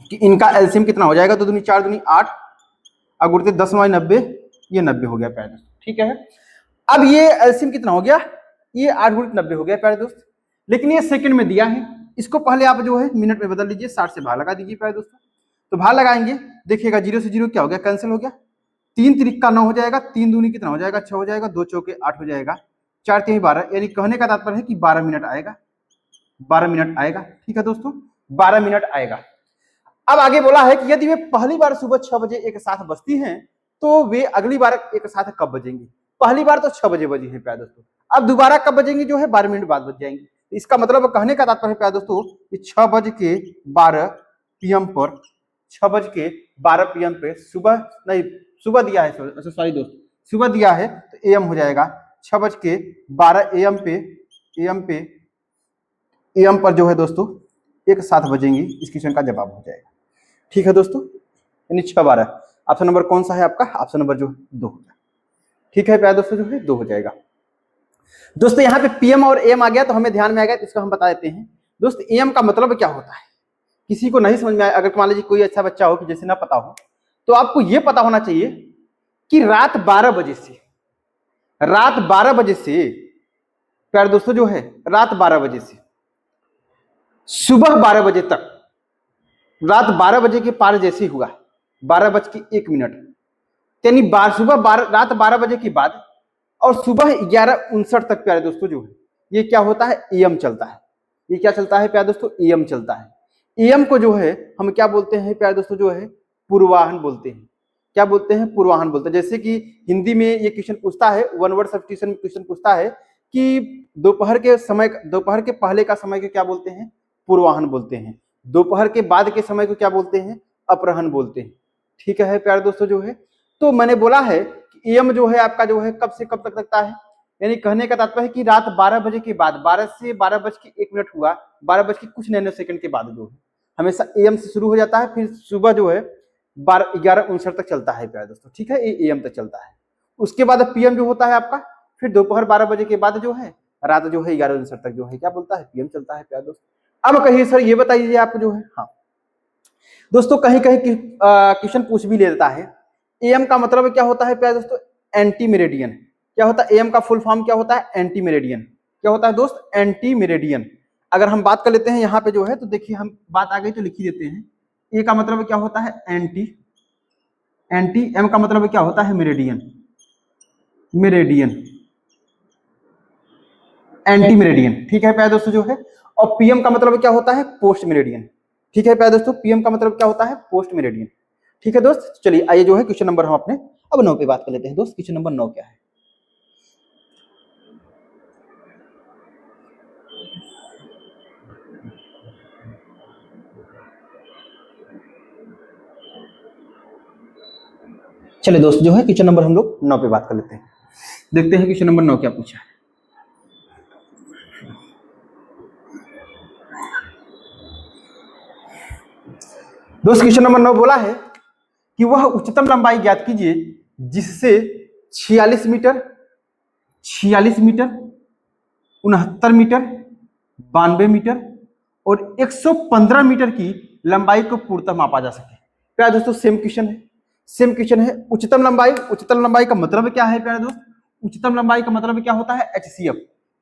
कि इनका एलसीएम कितना हो जाएगा? 2 दूनी 4 दूनी 8, अब गुणते 10 9 90, ये 90 हो गया प्यारे दोस्त। ठीक है, अब ये एलसीएम कितना हो गया? ये 8 गुणित 90 हो गया प्यारे दोस्त, लेकिन ये सेकंड में दिया है। इसको पहले आप जो है मिनट में बदल लीजिए, 60 से भाग लगा दीजिए प्यारे दोस्तों। तो भाग लगाएंगे, देखिएगा 0 से 0 क्या हो गया? कैंसिल हो गया। 3 त्रिक का 9 हो जाएगा, 3 दूनी कितना हो जाएगा? 6 हो जाएगा, 2 चौके 8 हो जाएगा, 4 3 12, यानी कहने का तात्पर्य है कि 12 मिनट आएगा। 12 मिनट आएगा। ठीक है दोस्तों, 12 मिनट आएगा। अब आगे बोला है कि यदि वे पहली बार सुबह 6 बजे एक साथ बजती हैं तो वे अगली बार एक साथ कब बजेंगी? पहली बार तो 6 बजे बजी है प्यारे दोस्तों, अब दोबारा कब बजेंगी? जो है 12 मिनट बाद बज जाएंगी। इसका मतलब कहने का तात्पर्य है प्यारे दोस्तों कि 6:12 PM पर, 6:12 PM पे सुबह, नहीं सुबह दिया है, सॉरी दोस्त, सुबह दिया है तो AM हो जाएगा। 6:12 AM पर जो है दोस्तों एक साथ बजेंगी। इस क्वेश्चन का जवाब हो जाएगा। ठीक है दोस्तों, यानी 6:12। ऑप्शन नंबर कौन सा है आपका? ऑप्शन नंबर जो 2 हो जाएगा। ठीक है प्यारे दोस्तों, जो है 2 हो जाएगा। दोस्तों यहाँ पे PM और AM आ गया तो हमें ध्यान में आ गया, इसको हम बता देते हैं। दोस्त AM का मतलब क्या होता है? किसी को नहीं समझ में आया, अगर मान लीजिए कोई अच्छा बच्चा हो कि जैसे ना पता हो, तो आपको यह पता होना चाहिए कि रात 12 बजे से प्यारे दोस्तों जो है रात 12 बजे से सुबह 12 बजे तक, रात 12 बजे के पार जैसे हुआ 12:01, यानी रात 12 बजे के बाद और सुबह 11:59 तक प्यारे दोस्तों जो है ये क्या होता है? AM चलता है। ये क्या चलता है प्यारे दोस्तों? AM चलता है। AM को जो है हम क्या बोलते हैं प्यारे दोस्तों? जो है पूर्वाहन बोलते हैं। क्या बोलते हैं? पूर्वाहन बोलते हैं। जैसे कि हिंदी में ये क्वेश्चन पूछता है, वन वर्ड सब्स्टिट्यूशन में क्वेश्चन पूछता है कि दोपहर के पहले का समय को क्या बोलते हैं? पूर्वाहन बोलते हैं। दोपहर के बाद के समय को क्या बोलते हैं? अपराह्न बोलते हैं। ठीक है प्यारे दोस्तों जो है, तो मैंने बोला है कि AM जो है आपका जो है कब से कब तक लगता है, यानी कहने का तात्पर्य है कि रात 12 बजे के बाद, 12 से 12:01 हुआ, 12 बज के कुछ नैनो सेकंड के बाद जो है हमेशा AM से शुरू हो जाता है, फिर सुबह जो है 11:59 तक चलता है प्यारे दोस्तों। ठीक है, ये AM तक चलता है। उसके बाद PM जो होता है आपका, फिर दोपहर 12 बजे के बाद जो है रात जो है 11:59 तक जो है क्या बोलता है? PM चलता है प्यारे दोस्तों। अब कहिए सर ये बताइए आप जो है, हाँ दोस्तों कहीं कहीं क्वेश्चन पूछ भी लेता है AM का मतलब क्या होता है प्यारे दोस्तों? Anti meridian. क्या होता है? AM का फुल फॉर्म क्या होता है? Anti meridian. क्या होता है दोस्त? Anti meridian. अगर हम बात कर लेते हैं यहाँ पे जो है, तो देखिए हम बात आ गई तो लिख ही देते हैं। A का मतलब क्या होता है? एंटी, M का मतलब क्या होता है? Meridian, anti meridian. ठीक है प्यारे दोस्तों जो है, और PM का मतलब क्या होता है? Post meridian. ठीक है प्यारे दोस्तों, PM का मतलब क्या होता है? Post meridian. ठीक है दोस्त, चलिए आइए जो है क्वेश्चन नंबर हम अपने अब 9 पे बात कर लेते हैं दोस्त। क्वेश्चन नंबर 9 क्या है? चलिए दोस्त जो है क्वेश्चन नंबर हम लोग 9 पे बात कर लेते हैं। देखते हैं क्वेश्चन नंबर 9 क्या पूछा है। दोस्त क्वेश्चन नंबर 9 बोला है कि वह उच्चतम लंबाई ज्ञात कीजिए जिससे 46 मीटर, 69 मीटर, 92 मीटर और 115 मीटर की लंबाई को पूर्णतः मापा जा सके। प्यारे दोस्तों सेम क्वेश्चन है। उच्चतम लंबाई का मतलब क्या है प्यारे दोस्त? उच्चतम लंबाई का मतलब क्या होता है?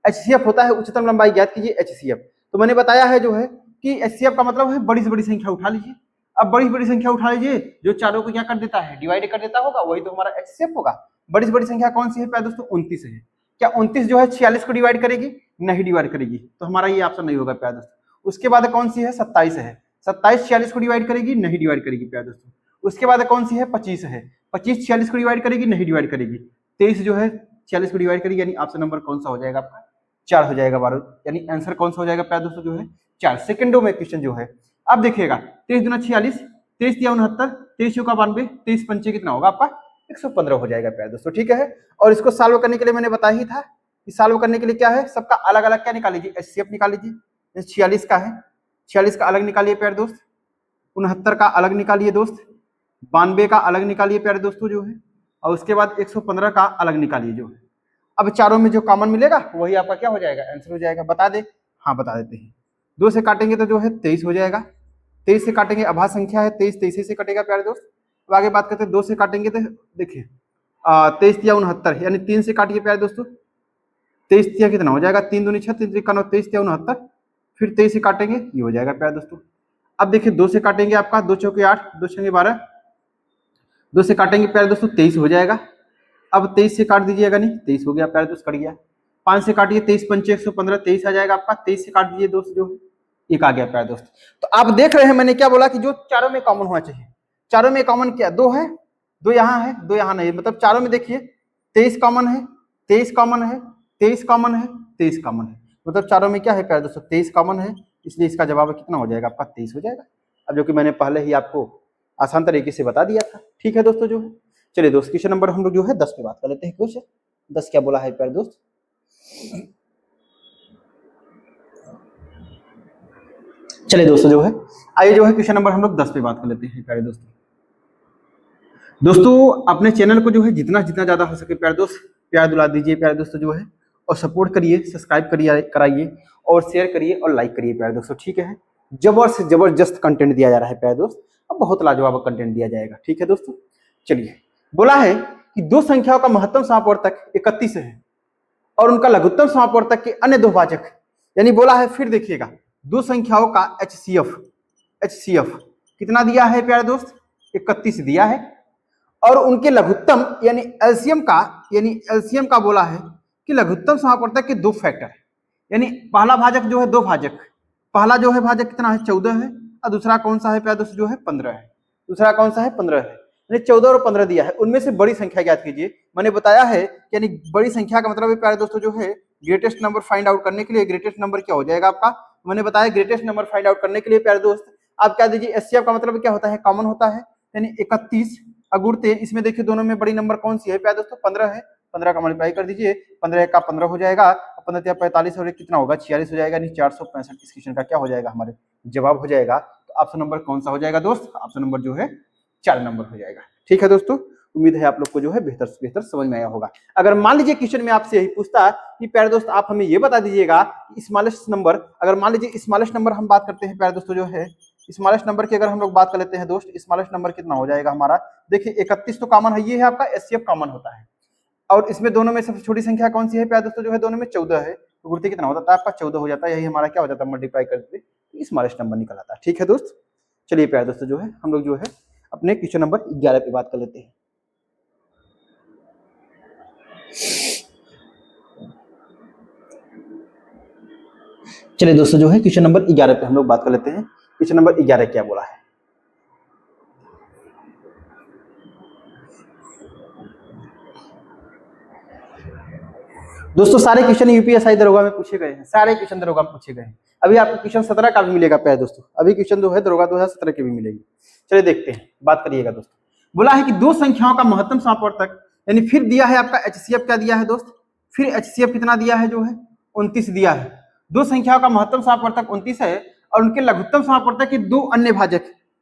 HCF होता है उच्चतम लंबाई ज्ञात कीजिए, HCF। तो मैंने बताया है जो है कि HCF का मतलब है बड़ी से बड़ी संख्या उठा लीजिए। अब बड़ी से बड़ी संख्या उठा लीजिए, जो चारों को क्या कर देता है? डिवाइड कर देता होगा, वही तो हमारा HCF होगा। बड़ी से बड़ी संख्या कौन सी है प्यारे दोस्तों? 29 है। क्या 29 जो है 46 को डिवाइड करेगी? नहीं डिवाइड करेगी, तो हमारा ये ऑप्शन नहीं होगा प्यारे दोस्तों। उसके बाद कौन सी है? 27 है। 27 46 को डिवाइड करेगी? नहीं डिवाइड करेगी प्यारे दोस्तों। उसके बाद कौन सी है? 25 है। 25 46 को डिवाइड करेगी? नहीं डिवाइड करेगी। 23 जो है 46 को डिवाइड करिए, यानी ऑप्शन नंबर कौन सा हो जाएगा आपका 4 हो जाएगा 12, यानी आंसर कौन सा हो जाएगा प्यारे दोस्तों जो है 4। सेकंडों में क्वेश्चन जो है अब देखिएगा 23 दूना 46, 23 या 69, 23 चौका 92, 23 पंचे कितना होगा आपका 115 हो जाएगा प्यारे दोस्तों, ठीक है। और इसको सॉल्व करने के लिए मैंने बताया ही था कि सॉल्व करने के लिए क्या है, सबका अलग अलग क्या निकाल लीजिए, एचसीएफ निकाल लीजिए। 46 का है, 46 का अलग निकालिए प्यारे दोस्त, 69 का अलग निकालिए दोस्त, 92 का अलग निकालिए प्यारे दोस्तों जो है, और उसके बाद 115 का अलग निकालिए जो है। अब चारों में जो कॉमन मिलेगा वही आपका क्या हो जाएगा, आंसर हो जाएगा। बता दे, हाँ बता देते हैं। 2 से काटेंगे तो जो है 23 हो जाएगा, 23 से काटेंगे अभाज्य संख्या है, 23 23 से कटेगा प्यारे दोस्त। अब आगे बात करते हैं 2 से काटेंगे तो देखिए 23 या 69, यानी 3 से काटिए प्यारे दोस्तों, 23 या कितना हो जाएगा 3 दूनी 6, 3 3 23 या 69, फिर 23 से काटेंगे ये हो जाएगा प्यारे दोस्तों। अब देखिए 2 से काटेंगे आपका 2 चौके 8, 2 छंगे 12, 2 से काटेंगे प्यारे दोस्तों 23 हो जाएगा। अब 23 से काट दीजिएगा, नहीं 23 हो गया प्यारे दोस्त, कट गया। 5 से काटिए 23 पंचे 115, 23 आ जाएगा आपका। 23 से काट दीजिए दोस्त जो एक आ गया प्यारे दोस्त। तो आप देख रहे हैं मैंने क्या बोला कि जो चारों में कॉमन होना चाहिए, चारों में कॉमन क्या 2 है, 2 यहाँ है, 2 यहाँ नहीं, मतलब चारों में देखिए 23 कॉमन है, 23 कॉमन है, 23 कॉमन है, 23 कॉमन है, मतलब चारों में क्या है प्यारे दोस्तों 23 कॉमन है, इसलिए इसका जवाब कितना हो जाएगा आपका 23 हो जाएगा। अब जो कि मैंने पहले ही आपको आसान तरीके से बता दिया था, ठीक है दोस्तों जो है। चलिए दोस्त क्वेश्चन नंबर हम लोग जो है 10 पे बात कर लेते हैं। क्वेश्चन 10 क्या बोला है प्यारे दोस्त, चलिए दोस्तों जो है आइए जो है क्वेश्चन नंबर हम लोग 10 पे बात कर लेते हैं प्यारे दोस्तों। दोस्तों अपने चैनल को जो है जितना जितना ज्यादा हो सके प्यारे दोस्त प्यार दुला दीजिए प्यारे दोस्तों जो है, और सपोर्ट करिए, सब्सक्राइब करिए, कराइए और शेयर करिए और लाइक करिए प्यारे दोस्तों, ठीक है। जबरदस्त कंटेंट दिया जा रहा है प्यारे दोस्त, अब बहुत लाजवाब कंटेंट दिया जाएगा, ठीक है दोस्तों। चलिए बोला है कि दो संख्याओं का महत्तम समापवर्तक 31 है और उनका लघुत्तम समापवर्तक के अन्य दो भाजक, यानी बोला है फिर देखिएगा दो संख्याओं का एचसीएफ कितना दिया है प्यारे दोस्त 31 दिया है, और उनके लघुत्तम यानी एलसीएम का बोला है कि लघुत्तम समापवर्तक के दो फैक्टर, यानी पहला भाजक जो है दो भाजक, पहला जो है भाजक कितना है 14 है, और दूसरा कौन सा है प्यारे दोस्त जो है 15 है, दूसरा कौन सा है 15 है, यानी 14 और 15 दिया है, उनमें से बड़ी संख्या ज्ञात कीजिए। मैंने बताया है यानी बड़ी संख्या का मतलब है प्यारे दोस्तों जो है ग्रेटेस्ट नंबर फाइंड आउट करने के लिए ग्रेटेस्ट नंबर क्या हो जाएगा आपका, मैंने बताया ग्रेटेस्ट नंबर फाइंड आउट करने के लिए प्यारे दोस्त आप क्या दीजिए एचसीएफ का मतलब क्या होता है कॉमन होता है, यानी 31 अगुड़ते इसमें देखिए दोनों में बड़ी नंबर कौन सी है प्यारे दोस्तों 15 है, 15 का मल्टीप्लाई कर दीजिए, 15 का 15 हो जाएगा, 15 45 और कितना होगा 46 हो जाएगा, नहीं 465 इस क्वेश्चन का क्या हो जाएगा हमारे जवाब हो जाएगा। तो ऑप्शन नंबर कौन सा हो जाएगा दोस्त, ऑप्शन नंबर जो है 4 नंबर हो जाएगा, ठीक है दोस्तों। उम्मीद है आप लोग को जो है बेहतर से बेहतर समझ में आया होगा। अगर मान लीजिए क्वेश्चन में आपसे यही पूछता कि प्यारे दोस्त आप हमें ये बता दीजिएगा स्मॉलेस्ट नंबर, अगर मान लीजिए स्मॉलेस्ट नंबर हम बात करते हैं प्यारे दोस्तों जो है स्मॉलेस्ट नंबर की अगर हम लोग बात कर लेते हैं दोस्त, स्मॉलेस्ट नंबर कितना हो जाएगा हमारा, देखिए 31 तो कॉमन है, ये है आपका एचसीएफ कॉमन होता है, और इसमें दोनों में सबसे छोटी संख्या कौन सी है प्यारे दोस्तों जो है दोनों में 14 है, तो गुणती कितना होता है आपका 14 हो जाता है, यही हमारा क्या हो जाता है मल्टीप्लाई करके स्मॉलेस्ट नंबर निकल आता है, ठीक है दोस्त। चलिए प्यारे दोस्तों जो है हम लोग जो है अपने क्वेश्चन नंबर 11 पे बात कर लेते हैं। चलिए दोस्तों जो है क्वेश्चन नंबर 11 पे हम लोग बात कर लेते हैं। क्वेश्चन नंबर 11 क्या बोला है, दोस्तों सारे क्वेश्चन यूपीएससी दरोगा में पूछे गए हैं, सारे क्वेश्चन दरोगा में पूछे गए हैं। अभी आपको क्वेश्चन 17 का भी मिलेगा प्यारे दोस्तों, अभी क्वेश्चन जो है दरोगा 2017 के भी मिलेगी। चलिए देखते हैं, बात करिएगा दोस्तों। बोला है कि दो संख्याओं का महत्तम समापवर्तक, यानी फिर दिया है आपका एचसीएफ क्या दिया है दोस्त, फिर एचसीएफ कितना दिया है जो है 29 दिया है। दो संख्याओं का महत्तम समापवर्तक 29 है और उनके लघुत्तम समापवर्तक के दो अन्य भाजक,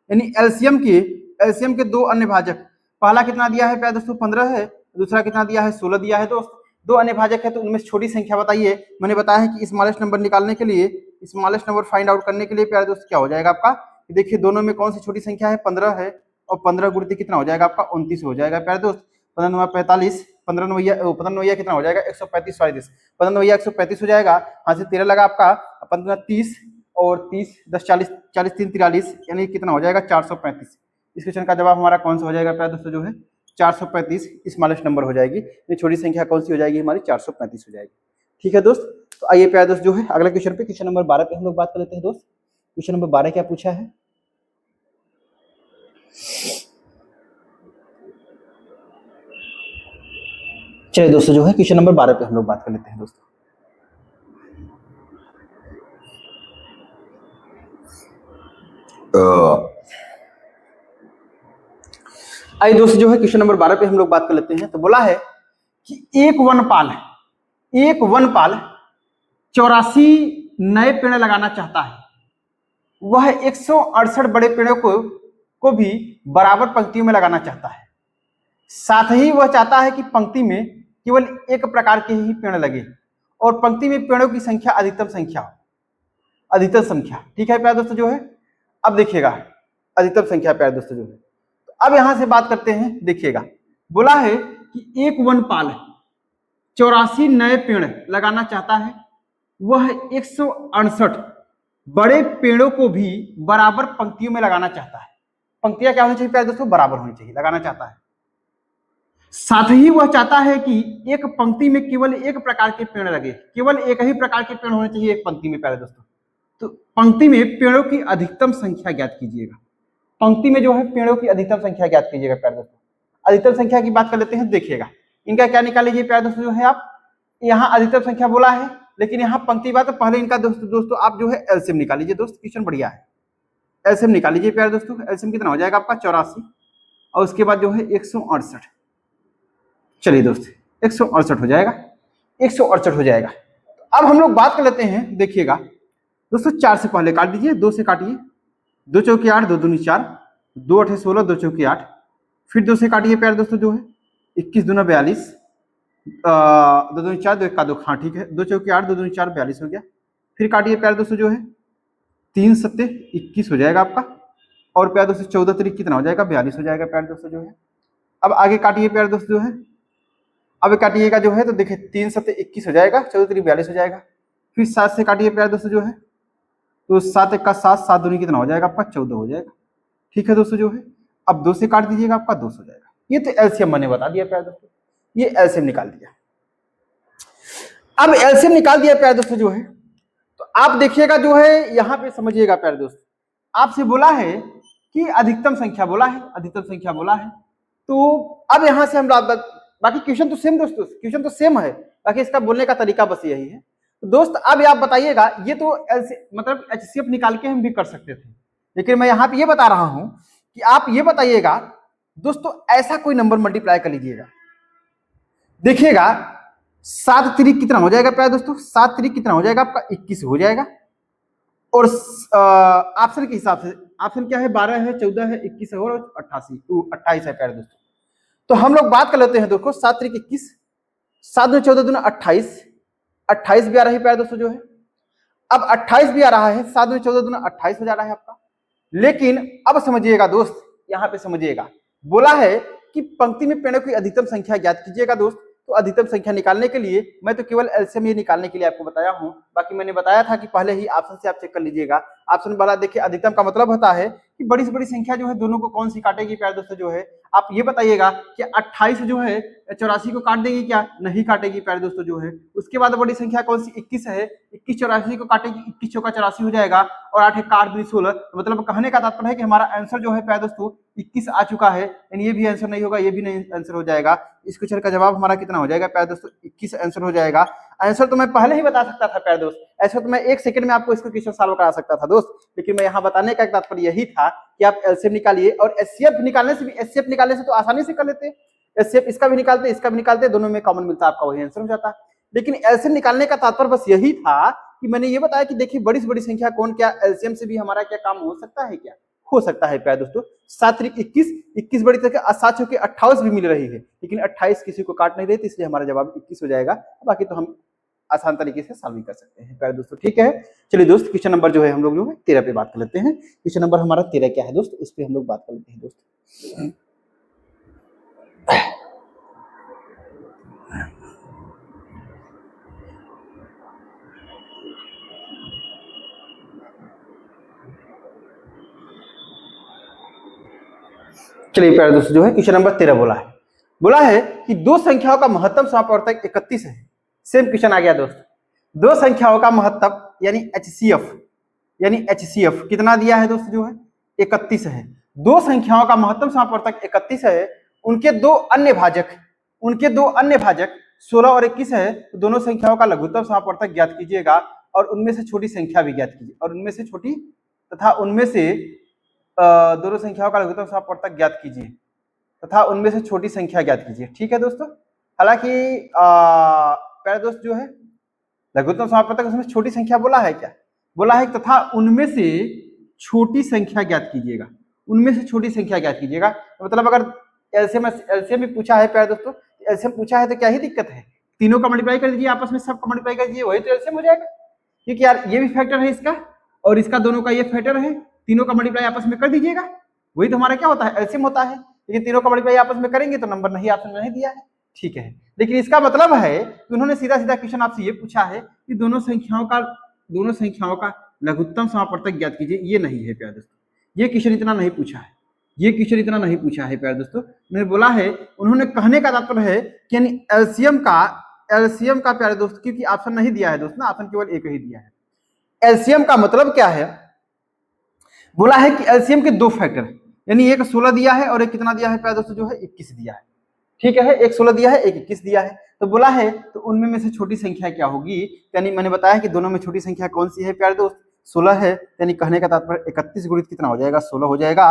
यानी एलसीएम के दो अन्य भाजक, पहला कितना दिया है प्यारे दोस्तों 15 है, दूसरा कितना दिया है 16 दिया है दोस्त। दो अन्य भाजक है तो उनमें छोटी संख्या बताइए। मैंने बताया है कि स्मॉलेस्ट नंबर निकालने के लिए, स्मॉलेस्ट नंबर फाइंड आउट करने के लिए प्यारे दोस्त क्या हो जाएगा आपका, देखिए दोनों में कौन सी छोटी संख्या है 15 है, और 15 गुणित कितना हो जाएगा आपका 29 हो जाएगा प्यारे दोस्त। 15 45, 15 नवैया कितना हो जाएगा 135, सॉरी 15 नवैया 135 हो जाएगा, हाथ से 13 लगा आपका, 15 30 और 30 10 40, 40 3 43, यानी कितना हो जाएगा 435। इस क्वेश्चन का जवाब हमारा कौन सा हो जाएगा प्यारे दोस्तों जो है 435 स्मॉलेस्ट नंबर हो जाएगी, ये छोटी संख्या कौन सी हो जाएगी हमारी 435 हो जाएगी, ठीक है दोस्त। तो आइए प्यारे दोस्त जो है अगले क्वेश्चन पे, क्वेश्चन नंबर 12 पे हम लोग बात कर लेते हैं दोस्त। क्वेश्चन नंबर 12 क्या पूछा है, चलिए दोस्तों जो है क्वेश्चन नंबर 12 पे हम लोग बात कर लेते हैं दोस्तों। आइए दोस्तों जो है क्वेश्चन नंबर 12 पे हम लोग बात कर लेते हैं। तो बोला है कि एक वनपाल 84 नए पेड़ लगाना चाहता है। वह 168 बड़े पेड़ों को भी बराबर पंक्तियों में लगाना चाहता है। साथ ही वह चाहता है कि पंक्ति में केवल एक प्रकार के ही पेड़ लगे और पंक्ति में पेड़ों की संख्या अधिकतम संख्या। ठीक है प्यारे दोस्तों जो है, अब देखिएगा अधिकतम संख्या प्यारे दोस्तों जो है। तो अब यहां से बात करते हैं, देखिएगा बोला है कि एक वनपाल 84 नए पेड़ लगाना चाहता है। वह 168 बड़े पेड़ों को भी बराबर पंक्तियों में लगाना चाहता है। पंक्तियां क्या होनी चाहिए प्यारे दोस्तों? बराबर होनी चाहिए, लगाना चाहता है। साथ ही वह चाहता है कि एक पंक्ति में केवल एक प्रकार के पेड़ लगे, केवल एक ही प्रकार के पेड़ होने चाहिए एक पंक्ति में प्यारे दोस्तों। तो पंक्ति में पेड़ों की अधिकतम संख्या ज्ञात कीजिएगा। पंक्ति में जो है पेड़ों की अधिकतम संख्या ज्ञात कीजिएगा प्यारे दोस्तों। अधिकतम संख्या की बात कर लेते हैं, देखिएगा इनका क्या निकाल लीजिए प्यारे दोस्तों जो है। आप यहाँ अधिकतम संख्या बोला है, लेकिन यहाँ पंक्ति बात, पहले इनका दोस्तों आप जो है एलसीएम निकाल लीजिए। दोस्त क्वेश्चन बढ़िया है, एलसीएम निकाल लीजिए प्यारे दोस्तों। एलसीएम कितना हो जाएगा आपका? 84 और उसके बाद जो है 168। चलिए दोस्त 168 हो जाएगा, 168 हो जाएगा। अब हम लोग बात कर लेते हैं, देखिएगा दोस्तों 4 से पहले काट दीजिए, 2 से काटिए, 2 चौके 8, 2 दूनी 4, 2 8 16, 2 चौके 8, फिर 2 से काटिए प्यारे दोस्तों जो है 21 दूना 42, 2 दूनी 4, 2 1 2, हाँ ठीक है, 2 चौके 8, 2 दूनी 4, 42 हो गया। फिर काटिए प्यारे दोस्तों जो है 3 सत्ते 21 हो जाएगा आपका, और प्यारे दोस्तों 14 तरीक कितना हो जाएगा? 42 हो जाएगा प्यारे दोस्तों जो है। अब आगे काटिए प्यारे दोस्तों जो है, अब काटिएगा जो है तो देखिए 3 सत्ते 21 हो जाएगा, 14 तरीक 42 हो जाएगा। फिर 7 से काटिए प्यारे दोस्तों जो है, तो 7 1 का 7, 7 दूनी कितना हो जाएगा आपका? 14 हो जाएगा। ठीक है दोस्तों जो है, अब 2 से काट दीजिएगा आपका 2 हो जाएगा। ये तो एलसीएम मैंने बता दिया प्यारे दोस्तों, ये एलसीएम निकाल दिया। अब एलसीएम निकाल दिया प्यारे दोस्तों जो है, तो आप देखिएगा जो है यहाँ पे समझिएगा प्यारे दोस्त, आपसे बोला है कि अधिकतम संख्या बोला है, अधिकतम संख्या बोला है। तो अब यहाँ से हम बाकी क्वेश्चन तो सेम दोस्तों, क्वेश्चन तो सेम है, बाकी इसका बोलने का तरीका बस यही है। तो दोस्त अब आप बताइएगा, ये तो मतलब एचसीएफ निकाल के हम भी कर सकते थे, लेकिन मैं यहाँ पे ये बता रहा हूं कि आप ये बताइएगा दोस्तों, ऐसा कोई नंबर मल्टीप्लाई कर लीजिएगा। देखिएगा 7 तरीक कितना हो जाएगा प्यारे दोस्तों? 7 तरीक कितना हो जाएगा आपका? 21 हो जाएगा। और ऑप्शन के हिसाब से, ऑप्शन क्या है? 12 है, 14 है, 21 है और 28 है प्यारे दोस्तों। तो हम लोग बात कर लेते हैं देखो, 7 तरीक 21, 7 दूनी 14 दूना 28, 28 भी आ रही है प्यारे दोस्तों जो है। अब 28 भी आ रहा है, 7 दूनी 14 दूना 28 हो जा रहा है आपका। लेकिन अब समझिएगा दोस्त, यहाँ पे समझिएगा, बोला है कि पंक्ति में पेड़ों की अधिकतम संख्या ज्ञात कीजिएगा दोस्त। तो अधिकतम संख्या निकालने के लिए मैं तो केवल एलसीएम ये निकालने के लिए आपको बताया हूं, बाकी मैंने बताया था कि पहले ही ऑप्शन से आप चेक कर लीजिएगा। ऑप्शन वाला देखिए, अधिकतम का मतलब होता है कि बड़ी से बड़ी संख्या जो है दोनों को कौन सी काटेगी प्यारे दोस्तों जो है। आप ये बताइएगा कि 28 जो है 84 को काट देगी क्या? नहीं काटेगी प्यारे दोस्तों जो है। उसके बाद बड़ी संख्या कौन सी? 21 है, 21 84 को काटेगी, 21 चौका 84 हो जाएगा, और 8 1 8 2 16। मतलब कहने का तात्पर्य है कि हमारा आंसर जो है प्यारे दोस्तों 21 आ चुका है, यानी ये भी आंसर नहीं होगा, ये भी नहीं आंसर हो जाएगा। इस क्वेश्चन का जवाब हमारा कितना हो जाएगा प्यारे दोस्तों? 21 आंसर हो जाएगा। आंसर तो मैं पहले ही बता सकता था प्यारे दोस्त, ऐसा तो मैं 1 सेकंड में आपको इसको क्वेश्चन सॉल्व करा सकता था दोस्त, लेकिन मैं यहाँ बताने का तात्पर्य यही था कि आप एलसीएम निकालिए, और एचसीएफ निकालने से भी, एचसीएफ निकालने से तो आसानी से कर लेते, एचसीएफ इसका भी निकालते, इसका भी निकालते, दोनों में कॉमन मिलता, आपका वही आंसर हो जाता। लेकिन एलसीएम निकालने का तात्पर्य बस यही था कि मैंने ये बताया कि देखिए बड़ी से बड़ी संख्या कौन, क्या एलसीएम से भी हमारा क्या काम हो सकता है? क्या हो सकता है प्यारे दोस्तों? 7 तरीक 21, 21 बड़ी तक 7 चौके 28 भी मिल रही है, लेकिन 28 किसी को काट नहीं रही, इसलिए हमारा जवाब 21 हो जाएगा। बाकी तो हम आसान तरीके से सॉल्व कर सकते हैं प्यारे दोस्तों। ठीक है, चलिए दोस्त क्वेश्चन नंबर जो है हम लोग जो है 13 पे बात कर लेते हैं। क्वेश्चन नंबर हमारा 13 क्या है दोस्त, उस पर हम लोग बात कर लेते हैं दोस्त। चलिए प्यारे दोस्तों जो है क्वेश्चन नंबर 13 बोला है कि दो संख्याओं का महत्तम समापवर्तक 31 है। सेम क्वेश्चन आ गया दोस्त, दो संख्याओं का महत्तम यानी एचसीएफ कितना दिया है दोस्त जो है? 31 है। दो संख्याओं का महत्तम समापवर्तक 31 है, उनके दो अन्य भाजक उनके दो अन्य भाजक 16 और 21 है, तो दोनों संख्याओं का लघुत्तम समापवर्तक ज्ञात कीजिएगा और उनमें से छोटी संख्या भी ज्ञात कीजिए, और उनमें से छोटी तथा उनमें से दोनों संख्याओं का लघुत्तम समापवर्तक ज्ञात कीजिए तथा उनमें से छोटी संख्या ज्ञात कीजिए। ठीक है दोस्तों, हालांकि प्यारे दोस्त जो है लघुत्तम समापवर्तक उसमें छोटी संख्या बोला है क्या, बोला है तथा उनमें से छोटी संख्या ज्ञात कीजिएगा, उनमें से छोटी संख्या ज्ञात कीजिएगा। तो मतलब अगर एलसीएम भी पूछा है प्यारे दोस्तों, एलसीएम पूछा है तो क्या ही दिक्कत है, तीनों का मल्टीप्लाई कर दीजिए, आपस में सबका मल्टीप्लाई कर दीजिए, वही तो एलसीएम हो जाएगा। क्योंकि यार ये भी फैक्टर है इसका और इसका दोनों का ये फैक्टर है, तीनों का मल्टीप्लाई आपस में कर दीजिएगा, वही तो हमारा क्या होता है, एलसीएम होता है। लेकिन तीनों का मल्टीप्लाई आपस में करेंगे तो नंबर नहीं, ऑप्शन में नहीं दिया है। ठीक है, लेकिन इसका मतलब है कि उन्होंने सीधा सीधा क्वेश्चन आपसे ये पूछा है कि दोनों संख्याओं का लघुत्तम समापवर्तक ज्ञात कीजिए, ये नहीं है प्यारे दोस्तों, ये क्वेश्चन इतना नहीं पूछा है, ये क्वेश्चन इतना नहीं पूछा है प्यारे दोस्तों। उन्होंने बोला है, उन्होंने कहने का तात्पर्य है कि यानी एलसीएम का प्यारे दोस्त, क्योंकि ऑप्शन नहीं दिया है दोस्त ना, ऑप्शन केवल एक ही दिया है। एलसीएम का मतलब क्या है, बोला है कि एलसीएम के दो फैक्टर, यानी एक 16 दिया है और एक कितना दिया है प्यारे दोस्तों, जो है 21 दिया है। ठीक है, एक 16 दिया है, एक 21 दिया है, तो बोला है तो उनमें में से छोटी संख्या क्या होगी, यानी मैंने बताया कि दोनों में छोटी संख्या कौन सी है प्यारे दोस्त, 16 है, यानी कहने का तात्पर्य 31 गुणित कितना हो जाएगा, 16 हो जाएगा।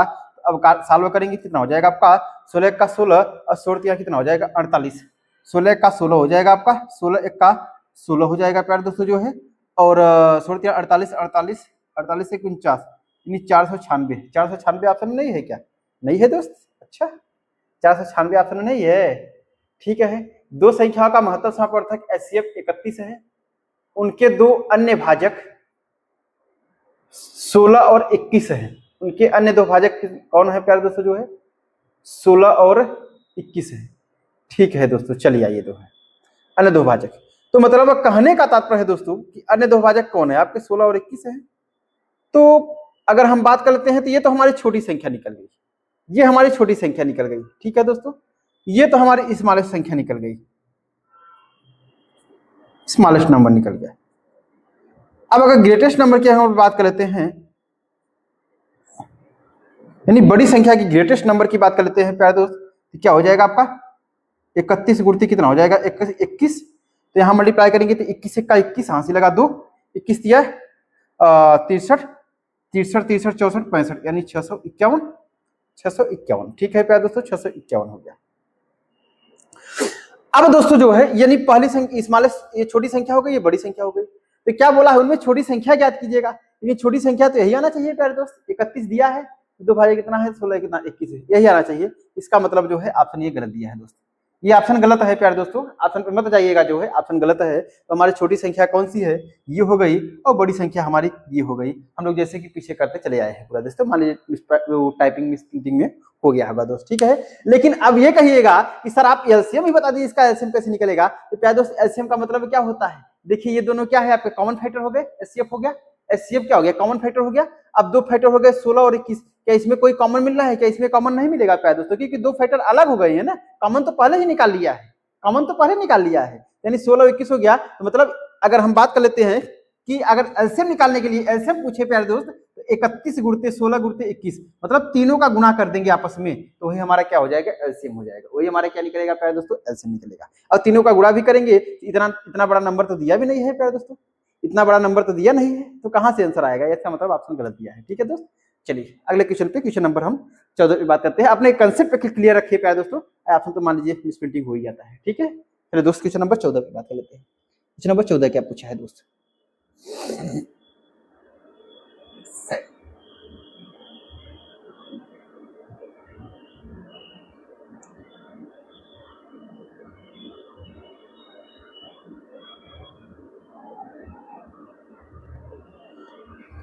अब सॉल्व करेंगे कितना हो जाएगा आपका, 16 का 16 और 16 कितना हो जाएगा 48, 16 का 16 हो जाएगा आपका, 16 का 16 हो जाएगा प्यारे दोस्तों जो है, और 16 48 48 48 से 49 यानी 496, 496 ऑप्शन में नहीं है क्या, नहीं है दोस्त, अच्छा 496 ऑप्शन में नहीं है। ठीक है, दो संख्याओं का महत्तम समापवर्तक एचसीएफ 31 है, उनके दो अन्य भाजक 16 और 21 है, उनके अन्य दो भाजक कौन है प्यारे दोस्तों, जो है 16 और 21 है। ठीक है दोस्तों, चलिए आइए दो है अन्य दो भाजक, तो मतलब कहने का तात्पर्य है दोस्तों कि अन्य दो भाजक कौन है आपके, 16 और 21 है। तो अगर हम बात कर लेते हैं तो ये तो हमारी छोटी संख्या निकल गई, ये हमारी छोटी संख्या निकल गई। ठीक है दोस्तों, ये तो हमारी स्मॉलेस्ट संख्या निकल गई, स्मॉलेस्ट नंबर निकल गया। अब अगर ग्रेटेस्ट नंबर की हम बात कर लेते हैं, यानी बड़ी संख्या की ग्रेटेस्ट नंबर की बात कर लेते हैं प्यारे दोस्त, तो क्या हो जाएगा आपका 31 गुणित कितना हो जाएगा 21, तो यहाँ मल्टीप्लाई करेंगे तो 21 का 21 यहाँ से लगा 2, 21 दिया 63 63 63 64 65 यानी 651। ठीक है प्यारे दोस्तों, 651 हो गया। अब दोस्तों जो है यानी पहली संख्या स्मॉलेस्ट, ये छोटी संख्या हो गई, ये बड़ी संख्या हो गई, तो क्या बोला है उनमें छोटी संख्या ज्ञात कीजिएगा, लेकिन छोटी संख्या तो यही आना चाहिए प्यारे दोस्त, 31 दिया है, दो भाई कितना है 16 कितना 21 है, यही आना चाहिए। इसका मतलब जो है ऑप्शन ये गलत दिया है दोस्त, ये ऑप्शन गलत है प्यारे दोस्तों, ऑप्शन पे मत जाइएगा, जो है ऑप्शन गलत है। तो हमारी छोटी संख्या कौन सी है, ये हो गई, और बड़ी संख्या हमारी ये हो गई। हम लोग जैसे कि पीछे करते चले आए हैं पूरा दोस्तों, मान लीजिए टाइपिंग प्रिंटिंग में हो गया होगा दोस्त। ठीक है, लेकिन अब ये कहिएगा कि सर आप एलसीएम ही बता दीजिए, इसका एलसीएम कैसे निकलेगा। तो प्यारे दोस्त एलसीएम का मतलब क्या होता है, देखिए ये दोनों क्या है आपके कॉमन फैक्टर हो गए, एचसीएफ हो गया, एचसीएफ क्या हो गया कॉमन फैक्टर हो गया। अब दो फैक्टर हो गए 16 और 21, क्या इसमें कोई कॉमन मिल रहा है, क्या इसमें कॉमन नहीं मिलेगा प्यारे दोस्तों, क्योंकि दो फैक्टर अलग हो गए हैं ना, कॉमन तो पहले ही निकाल लिया है, कॉमन तो पहले निकाल लिया है, यानी 16 और 21 हो गया। तो मतलब अगर हम बात कर लेते हैं कि अगर एलसीएम निकालने के लिए एलसीएम पूछे प्यारे दोस्त, तो 31 गुणित 16 गुणित 21 मतलब तीनों का गुणा कर देंगे आपस में, तो वही हमारा क्या हो जाएगा एलसीएम हो जाएगा, वही हमारा क्या निकलेगा प्यारे दोस्तों एलसीएम निकलेगा। और तीनों का गुणा भी करेंगे, इतना बड़ा नंबर तो दिया भी नहीं है प्यारे दोस्तों, इतना बड़ा नंबर तो दिया नहीं है, तो कहां से आंसर आएगा, इसका मतलब ऑप्शन गलत दिया है। ठीक है दोस्त, चलिए अगले क्वेश्चन पे, क्वेश्चन नंबर हम 14 पे बात करते हैं। अपने कंसेप्ट पे क्लियर रखिए प्यारे दोस्तों, ऑप्शन तो मान लीजिए मिसप्रिंटिंग हो ही जाता है। ठीक है, चलिए दोस्त क्वेश्चन नंबर 14 पे बात कर लेते हैं। क्वेश्चन नंबर 14 क्या पूछा है दोस्त,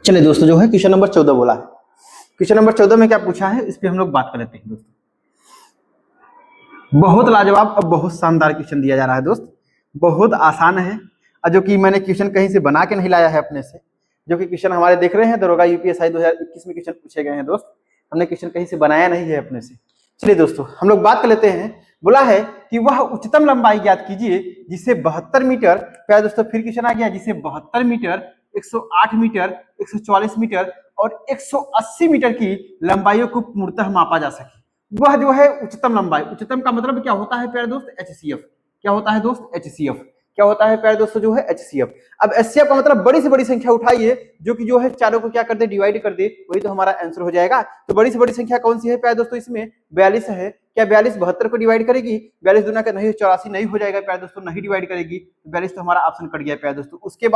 चलिए दोस्तों जो है क्वेश्चन नंबर 14 बोला है, क्वेश्चन नंबर 14 में क्या पूछा है इस पे हम लोग बात कर लेते हैं दोस्तों। बहुत लाजवाब और बहुत शानदार क्वेश्चन दिया जा रहा है दोस्त, बहुत आसान है, और जो कि मैंने क्वेश्चन कहीं से बना के नहीं लाया है अपने से, जो कि क्वेश्चन हमारे देख रहे हैं दरोगा यूपीएसआई 2021 में क्वेश्चन पूछे गए हैं दोस्त, हमने क्वेश्चन कहीं से बनाया नहीं है अपने से। चलिए दोस्तों हम लोग बात कर लेते हैं, बोला है कि वह उच्चतम लंबाई ज्ञात कीजिए जिसे 72 मीटर, प्यारे दोस्तों फिर क्वेश्चन आ गया, जिसे 72 मीटर 108 मीटर 144 मीटर और 180 मीटर की लंबाइयों को पूर्णतः मापा जा सके। वह जो है उच्चतम लंबाई, उच्चतम का मतलब क्या होता है प्यारे दोस्त, HCF। क्या होता है दोस्त, HCF। क्या होता है प्यारे दोस्तों, जो है HCF। अब HCF का मतलब बड़ी से बड़ी संख्या उठाइए जो कि जो है चारों को क्या कर दे, डिवाइड कर दे, वही तो हमारा आंसर हो जाएगा। तो बड़ी से बड़ी संख्या कौन सी है प्यारे दोस्तों, इसमें 42 है। क्या 42 72 को डिवाइड करेगी, 42 दूना का नहीं 84 नहीं हो जाएगा प्यारे दोस्तों, नहीं डिवाइड करेगी, 42 तो हमारा ऑप्शन कट गया प्यारे दोस्तों। उसके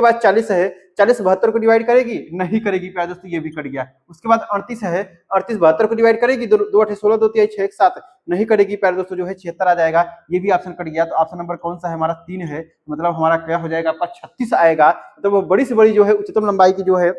बाद 40 है, 40 72 को डिवाइड करेगी, नहीं करेगी प्यारे दोस्तों, ये भी कट गया। उसके बाद 38 है, 38 72 को डिवाइड करेगी, 2 8 16 2 3 6 1 7 नहीं करेगी प्यारे दोस्तों, जो है 76 आ जाएगा, ये भी ऑप्शन कट गया। तो ऑप्शन नंबर कौन सा है हमारा, 3 है। मतलब हमारा क्या हो जाएगा, आपका 36 आएगा। तो वो बड़ी से बड़ी जो है उच्चतम लंबाई की जो है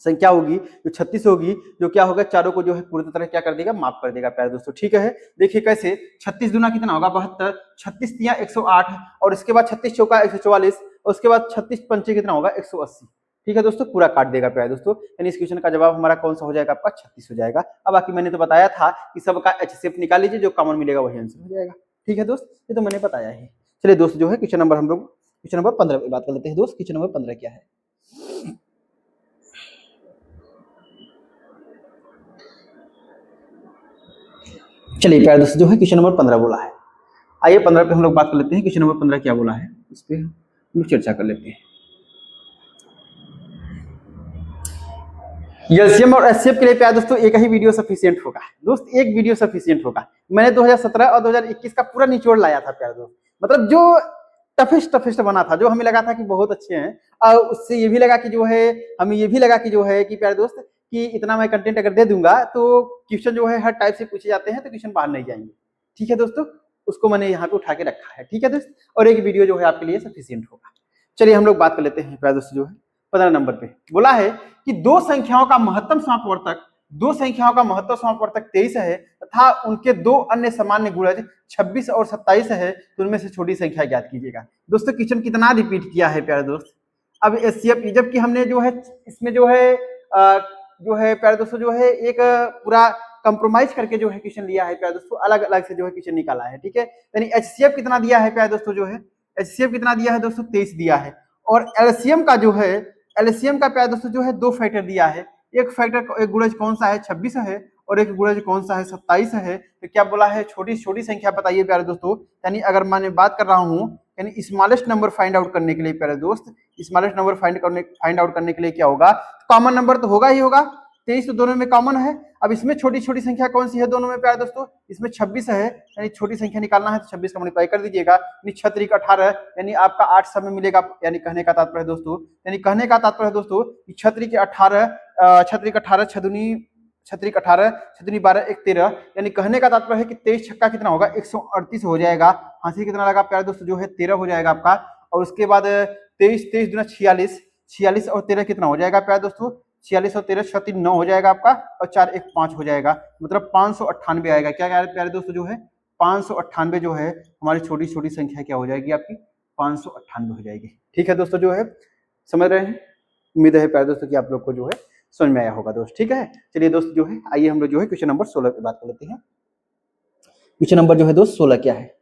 संख्या होगी जो 36 होगी, जो क्या होगा चारों को जो है पूरी तरह क्या कर देगा, माफ कर देगा प्यारे दोस्तों। ठीक है, देखिए कैसे, 36 दूना कितना होगा 72, 36 तिया 108, और इसके बाद 36 चौका 144, और उसके बाद 36 पंचे कितना होगा 180। ठीक है दोस्तों, पूरा काट देगा प्यारे दोस्तों। यानी इस क्वेश्चन का जवाब हमारा कौन सा हो जाएगा, आपका 36 हो जाएगा। अब बाकी मैंने तो बताया था कि सबका HCF निकाल लीजिए, जो कॉमन मिलेगा वही आंसर हो जाएगा। ठीक है दोस्त, ये तो मैंने बताया ही। चलिए दोस्त, जो है क्वेश्चन नंबर हम लोग क्वेश्चन नंबर 15 पे बात कर लेते हैं दोस्त। क्वेश्चन नंबर 15 क्या है, चलिए प्यारे दोस्तों, जो है क्वेश्चन नंबर 15 बोला है। आइए 15 पे हम लोग बात कर लेते हैं, क्वेश्चन नंबर 15 क्या बोला है, इस पे हम लोग चर्चा कर लेते हैं। एलसीएम और एचसीएफ के लिए प्यारे दोस्तों एक ही वीडियो सफिशिएंट होगा दोस्त, एक वीडियो सफिशिएंट होगा। मैंने 2017 और 2021 का पूरा निचोड़ लाया था प्यारे दोस्त, मतलब जो टफेस्ट बना था, जो हमें लगा था कि बहुत अच्छे हैं, और उससे ये भी लगा कि जो है, हमें ये भी लगा कि जो है कि प्यारे दोस्त कि इतना मैं कंटेंट अगर दे दूंगा तो क्वेश्चन जो है हर टाइप से पूछे जाते हैं, तो क्वेश्चन बाहर नहीं जाएंगे। ठीक है दोस्तों, उसको मैंने यहाँ पे उठा के रखा है। ठीक है दोस्त, और एक वीडियो जो है आपके लिए सफिशिएंट होगा। चलिए हम लोग बात कर लेते हैं प्यारे दोस्तों, जो है 15 नंबर पे बोला है कि दो संख्याओं का महत्तम समापवर्तक 23 है तथा उनके दो अन्य सामान्य गुणज 26 और 27 है, तो उनमें से छोटी संख्या ज्ञात कीजिएगा। दोस्तों क्वेश्चन कितना रिपीट किया है प्यारे दोस्त, अब एचसीएफ जबकि हमने जो है इसमें जो है प्यारे दोस्तों जो है एक पूरा कंप्रोमाइज करके जो है क्वेश्चन लिया है प्यारे दोस्तों, अलग अलग से जो है क्वेश्चन निकाला है। ठीक है, यानी एचसीएफ कितना दिया है प्यारे दोस्तों, जो है एचसीएफ कितना दिया है दोस्तों, 23 दिया है। और एलसीएम का जो है, एलसीएम का प्यारे दोस्तों जो है 2 फैक्टर दिया है। एक फैक्टर, एक गुणज कौन सा है 26 है, और एक गुणज कौन सा है 27 है। तो क्या बोला है, छोटी छोटी संख्या बताइए प्यारे दोस्तों। यानी अगर मैं बात कर रहा हूँ यानी स्मॉलेस्ट नंबर फाइंड आउट करने के लिए प्यारे दोस्त, स्मॉलेस्ट नंबर फाइंड आउट करने के लिए क्या होगा, कॉमन नंबर तो होगा ही होगा, 23 तो दोनों में कॉमन है। अब इसमें छोटी छोटी संख्या कौन सी है दोनों में प्यारे दोस्तों, इसमें 26 है, यानी छोटी संख्या निकालना है तो 26 का मल्टीप्लाई कर दीजिएगा, यानी 6 3 18, यानी आपका 8 सब में मिलेगा। यानी कहने का तात्पर्य दोस्तों, यानी कहने का तात्पर्य दोस्तों कि 6 3 के 18, 6 3 के 18, 6 दूनी 6 3 18, 6 दूनी 12 1 13, यानी कहने का तात्पर्य है कि 23 छक्का कितना होगा 138 हो जाएगा। हासिल कितना लगा प्यारे दोस्तों, जो है 13 हो जाएगा आपका। और उसके बाद 23 दूना 46, 46 और 13 कितना हो जाएगा प्यारे दोस्तों, 46 और 13 6 3 9 हो जाएगा आपका, और 4 1 5 हो जाएगा, मतलब 598 आएगा। क्या कह रहे प्यारे दोस्तों, जो है 598 जो है हमारी छोटी छोटी संख्या क्या हो जाएगी आपकी, 598 हो जाएगी। ठीक है दोस्तों, जो है समझ रहे हैं, उम्मीद है प्यारे दोस्तों कि आप लोग को जो है समझ में आया होगा दोस्त। ठीक है, चलिए दोस्त जो है आइए हम लोग जो है क्वेश्चन नंबर 16 पे बात कर लेते हैं। क्वेश्चन नंबर जो है दोस्त 16 क्या है,